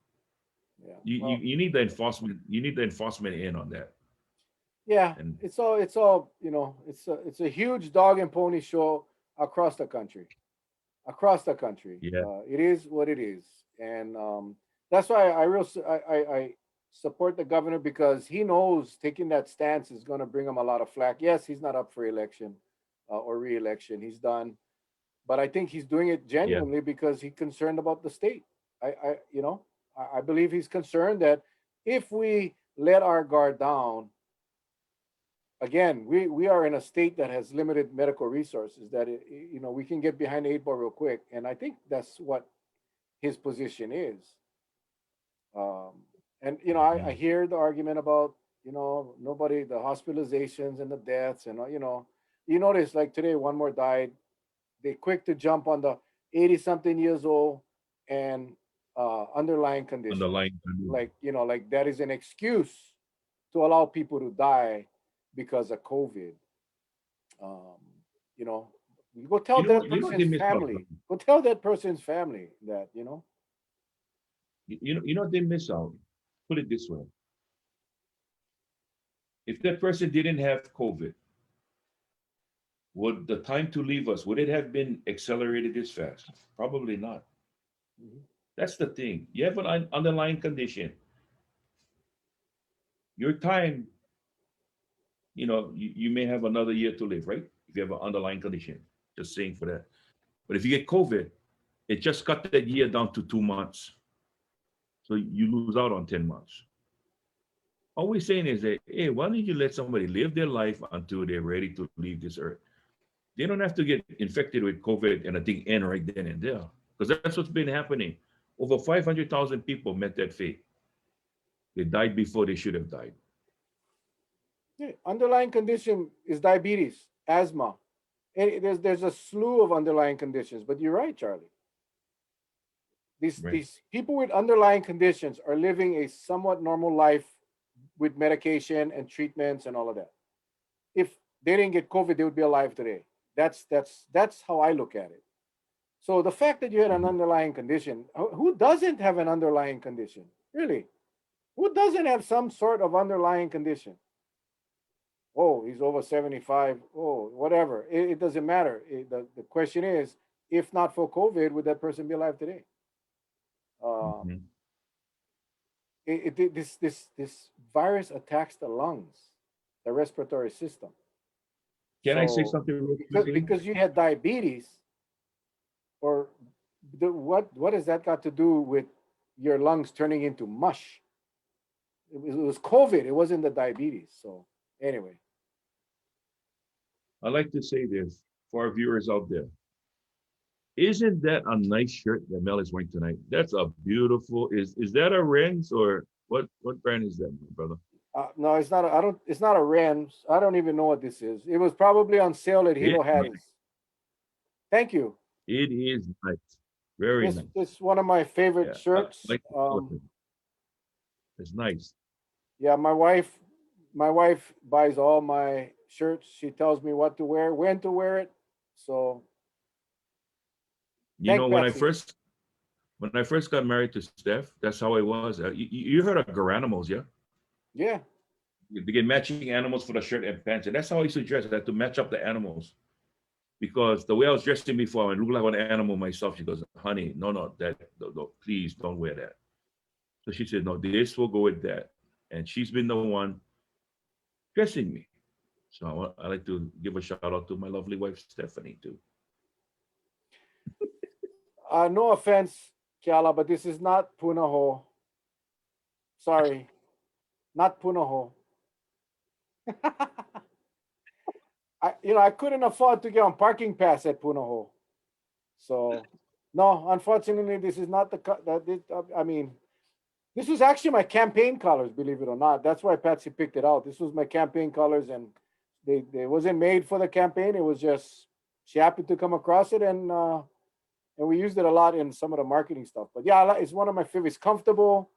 S2: Yeah.
S1: You
S2: Well,
S1: you need the enforcement. You need the enforcement in on that.
S2: yeah.
S1: And
S2: It's all, it's a huge dog and pony show across the country. Across the country.
S1: yeah,
S2: It is what it is, and that's why I support the governor, because he knows taking that stance is going to bring him a lot of flack. Yes, he's not up for election or re-election. He's done, but I think he's doing it
S1: yeah,
S2: genuinely because he's concerned about the state. I believe he's concerned that if we let our guard down, again, we are in a state that has limited medical resources, that we can get behind the eight ball real quick, and I think that's what his position is. um, and I
S1: mhm.
S2: hear the argument about nobody, the hospitalizations and the deaths, and you notice, like today one more died. They quick to jump on the 80 something years old and underlying conditions,
S1: Underlying.
S2: like like that is an excuse to allow people to die because of COVID. um, you know, you go tell that
S1: You know what they
S2: person's
S1: miss out.
S2: family. Go tell that person's family that
S1: You know what they miss out. Put it this way: if that person didn't have COVID, would the time to leave us would it have been accelerated this fast? Probably not.
S2: Mhm.
S1: That's the thing. You have an underlying condition. Your time, you may have another year to live, right? If you have an underlying condition. Just saying for that. But if you get COVID, it just cut that year down to 2 months. So you lose out on 10 months. All we're saying is that, hey, why don't you let somebody live their life until they're ready to leave this earth? They don't have to get infected with COVID and a thing end right then and there. Because that's what's been happening. Over 500,000 people met that fate. They died before they should have died.
S2: Yeah, underlying condition is diabetes, asthma. And there's a slew of underlying conditions. But you're right, Charlie.
S1: Right.
S2: These people with underlying conditions are living a somewhat normal life with medication and treatments and all of that. If they didn't get COVID, they would be alive today. That's how I look at it. So the fact that you had an
S1: Mhm.
S2: underlying condition, who doesn't have an underlying condition? Really? Who doesn't have some sort of underlying condition? Oh, he's over 75. Oh, whatever. It doesn't matter. The question is, if not for COVID, would that person be alive today? Um,
S1: Mhm.
S2: this virus attacks the lungs, the respiratory system.
S1: Can I say
S2: So
S1: something real
S2: because
S1: quickly?
S2: because you had diabetes, or what has that got to do with your lungs turning into mush? It was COVID. It wasn't the diabetes. So anyway,
S1: I like to say this for our viewers out there. Isn't that a nice shirt that Mel is wearing tonight? That's a beautiful. Is that a Ren's or what brand is that, my brother?
S2: no, it's not. I don't. It's not a Rams. I don't even know what this is. It was probably on sale at Hilo
S1: It's
S2: Hattie's.
S1: nice.
S2: Thank you.
S1: It is nice. Very
S2: This
S1: nice.
S2: is one of my favorite
S1: Yeah. I
S2: shirts.
S1: like the color. It's nice.
S2: Yeah, my wife buys all my shirts. She tells me what to wear, when to wear it. So
S1: You know,
S2: thank Patsy.
S1: when I first got married to Steph, that's how it was. You heard of Garanimals, yeah?
S2: Yeah,
S1: They get matching animals for the shirt and pants, and that's how I used to dress. I had to match up the animals because the way I was dressing before, I looked like an animal myself. She goes, "Honey, no, no, please don't wear that." So she said, "No, this will go with that," and she's been the one dressing me. So I like to give a shout out to my lovely wife Stephanie too.
S2: no offense, Kiala, but this is not Punaho. Sorry, not Punaho. I couldn't afford to get on parking pass at Punaho. So no, unfortunately, this is not I mean, this was actually my campaign colors, believe it or not. That's why Patsy picked it out. This was my campaign colors, and they wasn't made for the campaign. It was just she happened to come across it, and and we used it a lot in some of the marketing stuff. But yeah, it's one of my favorites. Comfortable.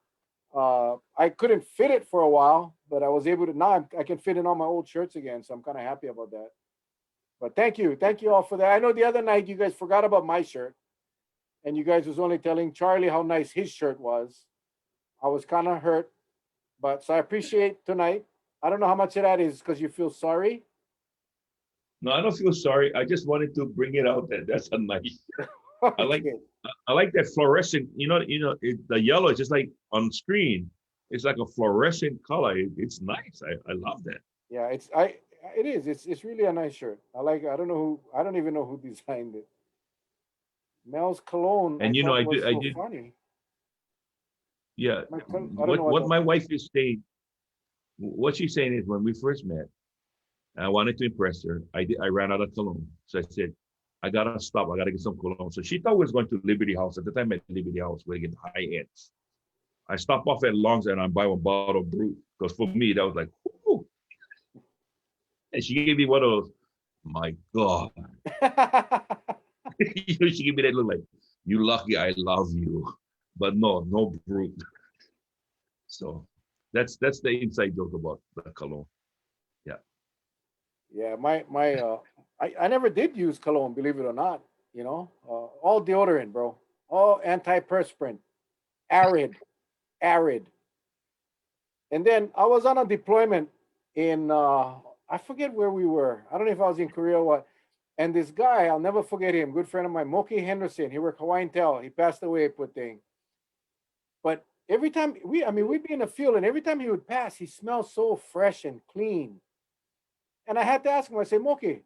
S2: I couldn't fit it for a while, but I was able to. Now I can fit in all my old shirts again, so I'm kind of happy about that. But thank you all for that. I know the other night you guys forgot about my shirt, and you guys was only telling Charlie how nice his shirt was. I was kind of hurt, but so I appreciate tonight. I don't know how much of that is because you feel sorry.
S1: No, I don't feel sorry. I just wanted to bring it out that that's a nice. I like
S2: Okay.
S1: I like that fluorescent. The yellow is just like on screen. It's like a fluorescent color. It's nice. I love that.
S2: Yeah, it is. It's really a nice shirt. I like. I don't even know who designed it. Mel's cologne. I
S1: And
S2: thought
S1: I
S2: was
S1: did I
S2: so
S1: did
S2: funny.
S1: yeah.
S2: I don't know what
S1: What
S2: that.
S1: my wife is saying, what she's saying is when we first met, I wanted to impress her. I ran out of cologne, so I said, I gotta stop. I gotta get some cologne. So she thought we was going to Liberty House. At the time at Liberty House, we get high ends. I stopped off at Longs and I buy one bottle of Brut because for me that was like, whoo. And she gave me one of those. My God, she gave me that look like, you lucky, I love you, but no Brut. So that's the inside joke about the cologne. Yeah.
S2: Yeah, I never did use cologne, believe it or not. All deodorant, bro. All antiperspirant, arid, arid. And then I was on a deployment in I forget where we were. I don't know if I was in Korea or what. And this guy, I'll never forget him, good friend of mine, Moki Henderson. He worked Hawaiian Tel. He passed away, poor thing. But every time we'd be in the field, and every time he would pass, he smelled so fresh and clean. And I had to ask him, I said, Moki,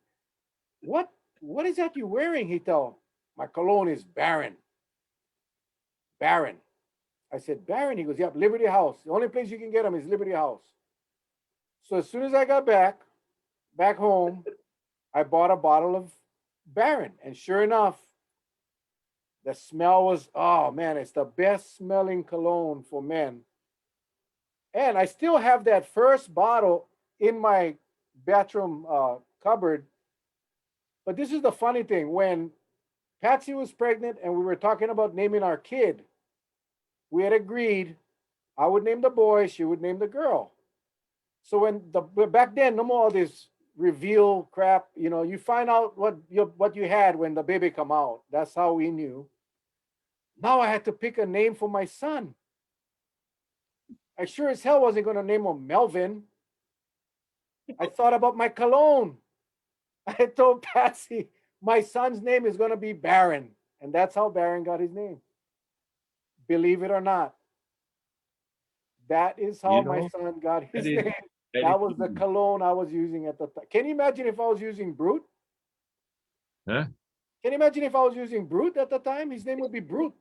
S2: what what is that you wearing? He told, my cologne is Baron. Baron. I said, Baron? He goes, yep, Liberty House. The only place you can get them is Liberty House. So as soon as I got back home, I bought a bottle of Baron. And sure enough, the smell was, oh man, it's the best smelling cologne for men. And I still have that first bottle in my bathroom cupboard. But this is the funny thing. When Patsy was pregnant and we were talking about naming our kid, we had agreed I would name the boy, she would name the girl. So back then, no more all this reveal crap. You find out what you had when the baby come out. That's how we knew. Now I had to pick a name for my son. I sure as hell wasn't going to name him Melvin. I thought about my cologne. I told Patsy, my son's name is going to be Baron. And that's how Baron got his name. Believe it or not. That is how
S1: You
S2: my
S1: know,
S2: son got his
S1: that is
S2: name.
S1: that is
S2: That was the
S1: huge.
S2: cologne I was using at the time. Can you imagine if I was using Brute?
S1: Huh?
S2: Can you imagine if I was using Brute at the time? His name would be Brute.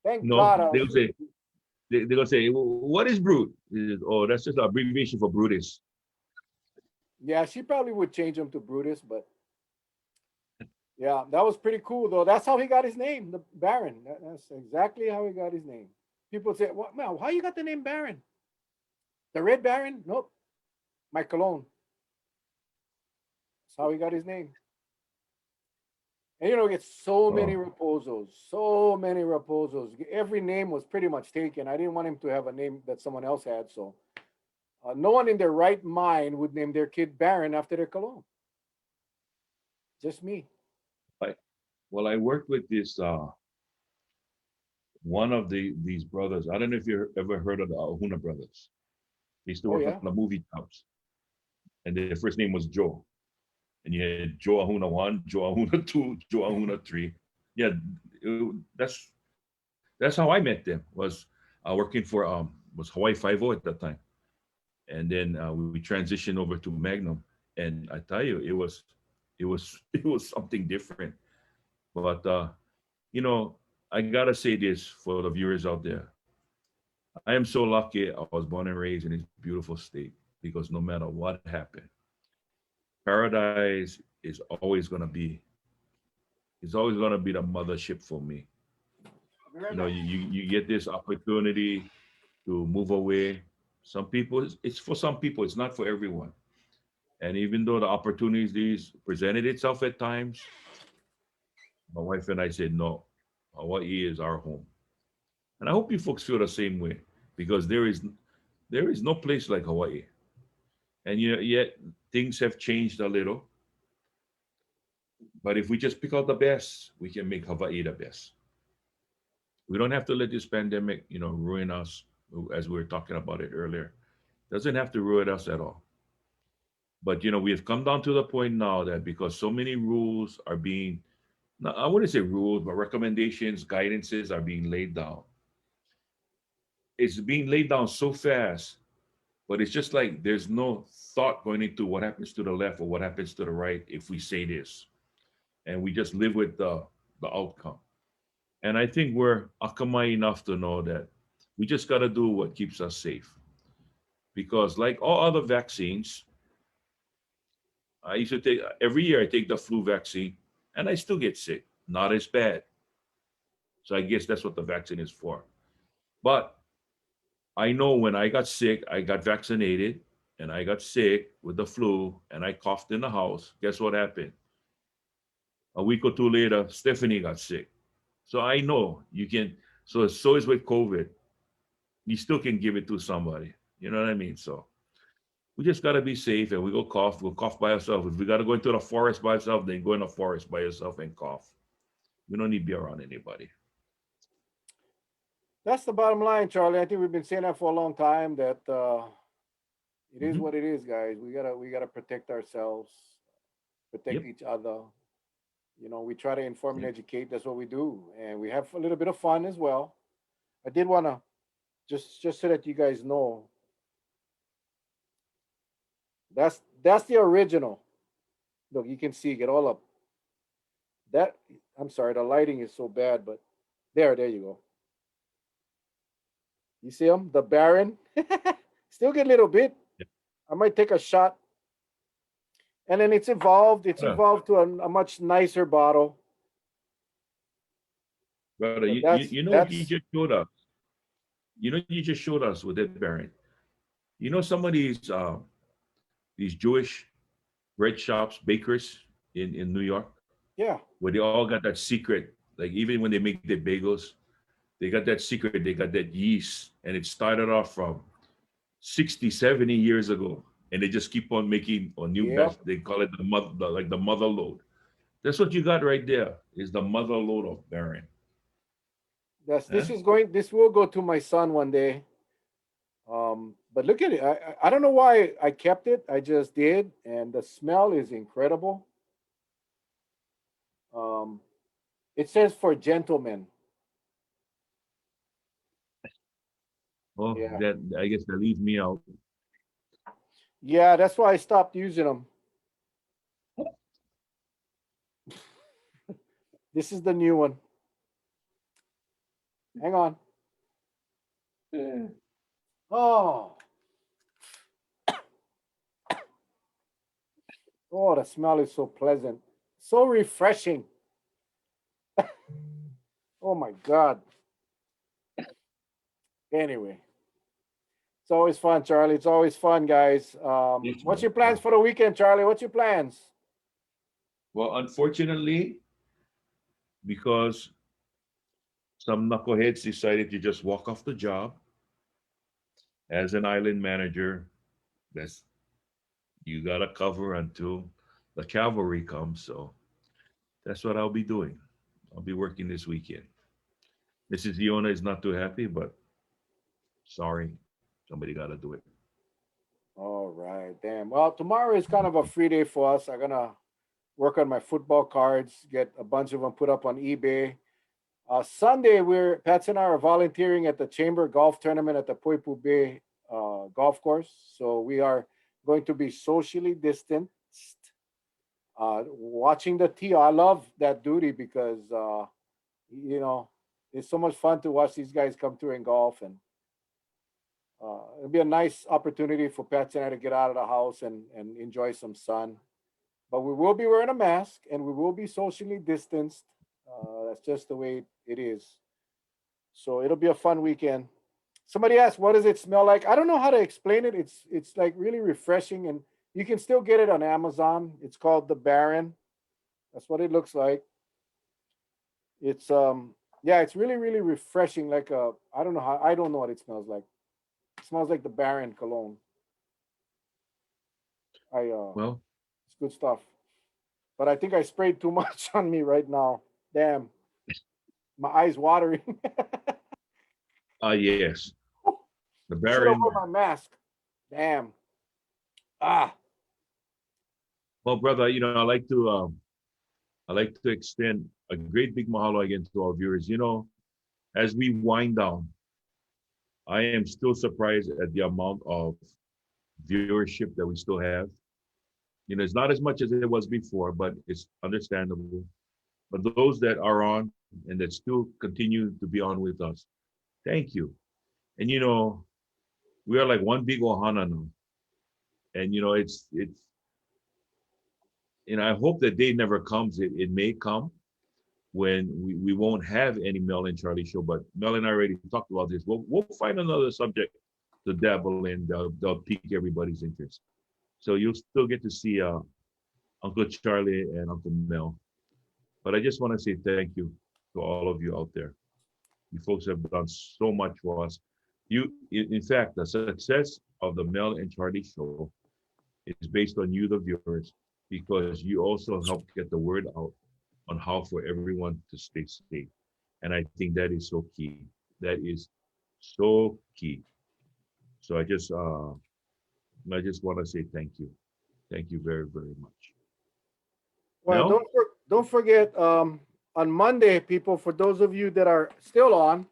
S2: Thank
S1: No,
S2: God I was
S1: they'll say
S2: using.
S1: they're gonna say, "Well, what is Brute?" Oh, that's just an abbreviation for Brutus.
S2: Yeah, she probably would change him to Brutus, but yeah, that was pretty cool though. That's how he got his name, the Baron. That's exactly how he got his name. People say, "What? Man, how you got the name Baron? The Red Baron? Nope, my cologne. That's how he got his name." And it's so many
S1: Oh,
S2: reposos, so many reposos. Every name was pretty much taken. I didn't want him to have a name that someone else had, so no one in their right mind would name their kid Baron after their cologne. Just me.
S1: I, well, I worked with this one of these brothers. I don't know if you ever heard of the Ahuna brothers. They used to
S2: Oh
S1: work on
S2: yeah.
S1: the movie jobs, and their first name was Joe. And you had Joe Ahuna one, Joe Ahuna two, Joe Ahuna three. Yeah, that's how I met them. Was working for was Hawaii 50 at that time, and then we transitioned over to Magnum. And I tell you, it was it was something different. But I gotta say this for the viewers out there. I am so lucky I was born and raised in this beautiful state because no matter what happened, paradise is always gonna be the mothership for me.
S2: Very
S1: You get this opportunity to move away. Some people, it's for some people, it's not for everyone. And even though the opportunities presented itself at times, My wife and I said, no, Hawaii is our home. And I hope you folks feel the same way because there is no place like Hawaii. And yet things have changed a little. But if we just pick out the best, we can make Hawaii the best. We don't have to let this pandemic, ruin us, as we were talking about it earlier. Doesn't have to ruin us at all. But we have come down to the point now that because so many rules are being, I wouldn't say rules, but recommendations, guidances are being laid down. It's being laid down so fast, but it's just like there's no thought going into what happens to the left or what happens to the right if we say this, and we just live with the outcome. And I think we're akamai enough to know that we just got to do what keeps us safe. Because like all other vaccines, I used to take every year I take the flu vaccine and I still get sick. Not as bad. So I guess that's what the vaccine is for. But I know when I got sick, I got vaccinated and I got sick with the flu and I coughed in the house. Guess what happened? A week or two later, Stephanie got sick. So I know you can. So is with COVID. You still can give it to somebody. You know what I mean? So we just gotta be safe and we go cough. We'll cough by ourselves. If we gotta go into the forest by ourselves, then go in the forest by yourself and cough. We don't need to be around anybody.
S2: That's the bottom line, Charlie. I think we've been saying that for a long time. That it is
S1: Mhm.
S2: what it is, guys. We gotta protect ourselves, protect
S1: Yep.
S2: each other. We try to inform and
S1: Yep.
S2: educate. That's what we do, and we have a little bit of fun as well. I did wanna just so that you guys know that's the original. Look, you can see get all up. That I'm sorry, the lighting is so bad, but there you go. You see him, the Baron. Still get a little bit.
S1: Yep.
S2: I might take a shot, and then it's evolved. It's
S1: Yeah.
S2: evolved to a much nicer bottle.
S1: Brother,
S2: But
S1: you know what you
S2: that's
S1: just showed us? You know you just showed us with that Baron. Some of these Jewish bread shops, bakers in New York,
S2: yeah,
S1: where they all got that secret, like even when they make their bagels, they got that secret, they got that yeast, and it started off from 60, 70 years ago. And they just keep on making a new
S2: yep.
S1: batch. They call it like the mother load. That's what you got right there, is the mother load of Baron.
S2: This
S1: Huh?
S2: is going. This will go to my son one day. But look at it. I don't know why I kept it. I just did, and the smell is incredible. Um, it says for gentlemen.
S1: Oh,
S2: Yeah,
S1: that I guess that leaves me out.
S2: yeah. That's why I stopped using them. This is the new one. Hang on. Oh, oh, the smell is so pleasant, so refreshing. Oh my God. Anyway, it's always fun, Charlie. It's always fun, guys.
S1: Yes,
S2: What's
S1: man.
S2: your plans for the weekend, Charlie? What's your plans?
S1: Well, unfortunately, because some knuckleheads decided to just walk off the job as an island manager, that's you gotta cover until the cavalry comes. So that's what I'll be doing. I'll be working this weekend. Mrs. Iona is not too happy, but sorry, somebody gotta do it.
S2: All right, damn. Well, tomorrow is kind of a free day for us. I'm gonna work on my football cards, get a bunch of them put up on eBay. Sunday, Pats and I are volunteering at the Chamber Golf Tournament at the Poipu Bay Golf Course. So we are going to be socially distanced, watching the tee. I love that duty because you know it's so much fun to watch these guys come through and golf, and it'll be a nice opportunity for Pats and I to get out of the house and enjoy some sun. But we will be wearing a mask and we will be socially distanced. That's just the way it is. So it'll be a fun weekend. Somebody asked, "What does it smell like?" I don't know how to explain it. It's like really refreshing, and you can still get it on Amazon. It's called the Baron. That's what it looks like. It's yeah, it's really really refreshing. Like I don't know how, I don't know what it smells like. It smells like the Baron cologne. I
S1: Well,
S2: it's good stuff. But I think I sprayed too much on me right now. Damn, my eyes watering.
S1: yes, the
S2: Should have
S1: Baron.
S2: worn my mask. Damn. Ah,
S1: Well, brother, I like to extend a great big mahalo again to our viewers. As we wind down, I am still surprised at the amount of viewership that we still have. It's not as much as it was before, but it's understandable. But those that are on and that still continue to be on with us, thank you. And we are like one big ohana now. And it's I hope that day never comes. It may come when we won't have any Mel and Charlie show, but Mel and I already talked about this. We'll find another subject to dabble in. They'll pique everybody's interest. So you'll still get to see Uncle Charlie and Uncle Mel. But I just want to say thank you to all of you out there. You folks have done so much for us. In fact, the success of the Mel and Charlie show is based on you, the viewers, because you also help get the word out on how for everyone to stay safe. And I think that is so key. That is so key. So I just want to say thank you. Thank you very, very much.
S2: well,
S1: Mel?
S2: don't forget on Monday, people. For those of you that are still on,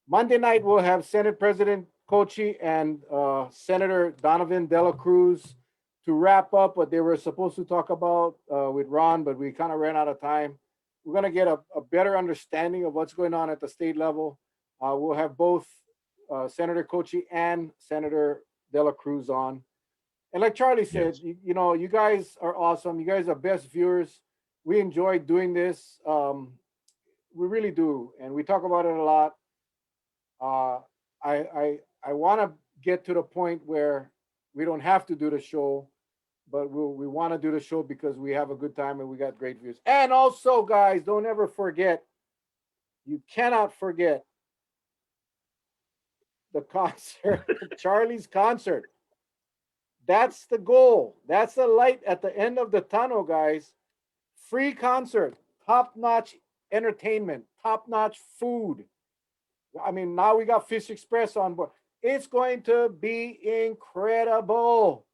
S2: Monday night we'll have Senate President Kochi and Senator Donovan Dela Cruz to wrap up what they were supposed to talk about with Ron, but we kind of ran out of time. We're going to get a better understanding of what's going on at the state level. We'll have both Senator Kochi and Senator Dela Cruz on. And like Charlie said,
S1: Yes.
S2: you guys are awesome. You guys are best viewers. We enjoy doing this. We really do, and we talk about it a lot. Uh, I want to get to the point where we don't have to do the show, but we want to do the show because we have a good time and we got great views. And also, guys, don't ever forget. You cannot forget the concert, Charlie's concert. That's the goal. That's the light at the end of the tunnel, guys. Free concert, top notch entertainment, top notch food. I mean, now we got Fish Express on board. It's going to be incredible.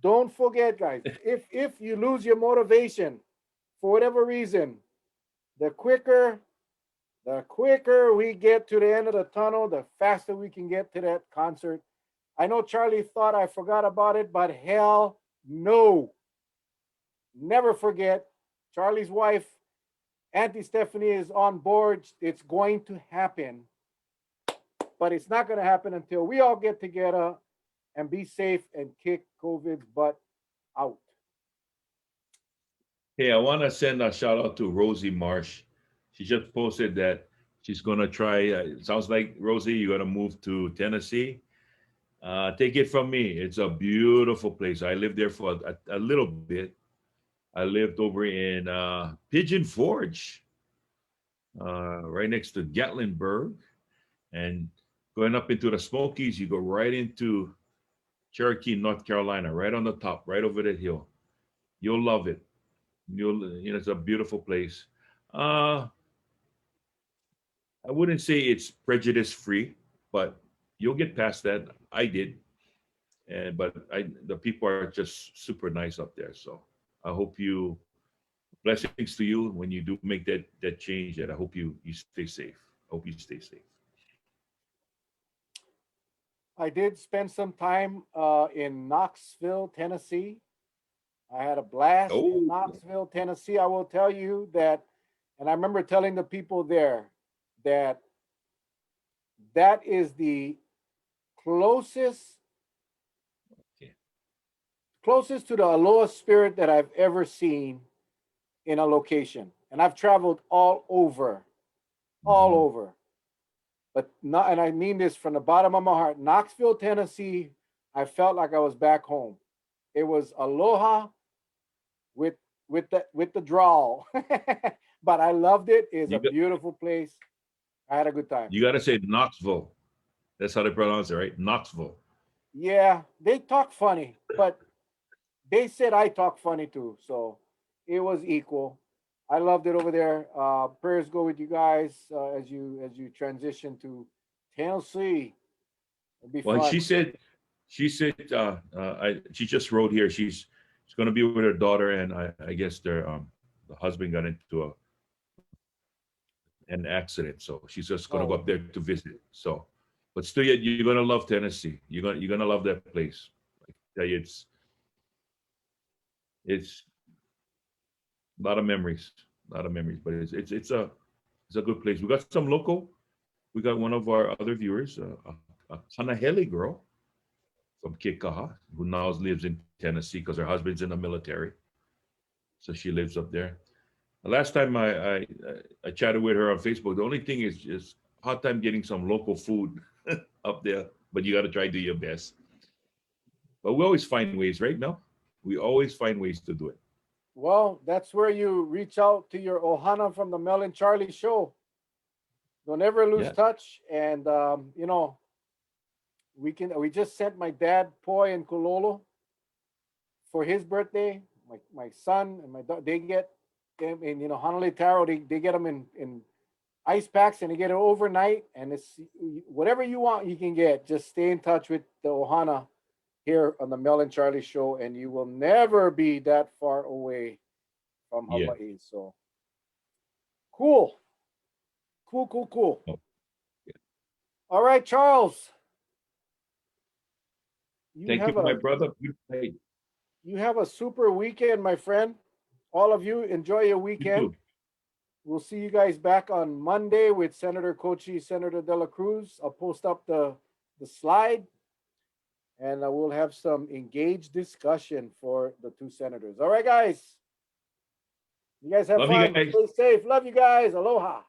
S2: Don't forget, guys. If you lose your motivation for whatever reason, the quicker we get to the end of the tunnel, the faster we can get to that concert. I know Charlie thought I forgot about it, but hell no. Never forget. Charlie's wife, Auntie Stephanie, is on board. It's going to happen, but it's not going to happen until we all get together and be safe and kick COVID's butt out.
S1: Hey, I want to send a shout out to Rosie Marsh. She just posted that she's going to try. It sounds like, Rosie, you're going to move to Tennessee. Take it from me. It's a beautiful place. I lived there for a little bit. I lived over in Pigeon Forge, right next to Gatlinburg. And going up into the Smokies, you go right into Cherokee, North Carolina, right on the top, right over that hill. You'll love it. It's a beautiful place. Uh, I wouldn't say it's prejudice free, but you'll get past that. I did, and but the people are just super nice up there. So I hope you blessings to you when you do make that change. And I hope you stay safe. I hope you stay safe.
S2: I did spend some time in Knoxville, Tennessee. I had a blast in
S1: Oh,
S2: Knoxville, Tennessee. I will tell you that, and I remember telling the people there that that is the closest
S1: okay.
S2: closest to the aloha spirit that I've ever seen in a location. And I've traveled all
S1: Mhm.
S2: over. But not, and I mean this from the bottom of my heart. Knoxville, Tennessee, I felt like I was back home. It was aloha with with the drawl. but I loved it. It's
S1: You
S2: a
S1: got,
S2: beautiful place. I had a good time.
S1: you got to say Knoxville. That's how they pronounce it, right? Knoxville.
S2: Yeah, they talk funny, but they said I talk funny too, so it was equal. I loved it over there. Prayers go with you guys as you transition to Tennessee. It'll be
S1: Well,
S2: fun.
S1: she said, she just wrote here. She's going to be with her daughter, and I guess the husband got into an accident, so she's just going to go
S2: Oh,
S1: up there to visit. So, but still, yet you're going to love Tennessee. You're gonna love that place. I tell you, it's a lot of memories, but it's a good place. We got some local. We got one of our other viewers, a Kanahele girl from Kikaha, who now lives in Tennessee because her husband's in the military. So she lives up there. The last time I chatted with her on Facebook, the only thing is just hard time getting some local food up there, but you got to try to do your best. But we always find ways, right? Now, we always find ways to do it.
S2: well, that's where you reach out to your Ohana from the Mel and Charlie show. Don't ever lose
S1: Yeah,
S2: touch. And you know, we just sent my dad Poi and Kololo for his birthday. My son and my daughter, they get them in, you know, Honolulu Taro, they get them in ice packs and they get it overnight. And it's whatever you want, you can get. Just stay in touch with the Ohana here on the Mel and Charlie show, and you will never be that far away from
S1: yeah.
S2: Hawaii. So cool, cool.
S1: Oh, yeah.
S2: All right, Charles, you
S1: Thank you,
S2: have
S1: my
S2: a
S1: brother. Good night.
S2: you have a super weekend, my friend. All of you enjoy your
S1: You
S2: weekend.
S1: too.
S2: We'll see you guys back on Monday with Senator Cochi, Senator De La Cruz. I'll post up the slide, and we'll have some engaged discussion for the two senators. All right, guys. You guys have
S1: Love you
S2: fun.
S1: guys.
S2: Stay safe. Love you guys. Aloha.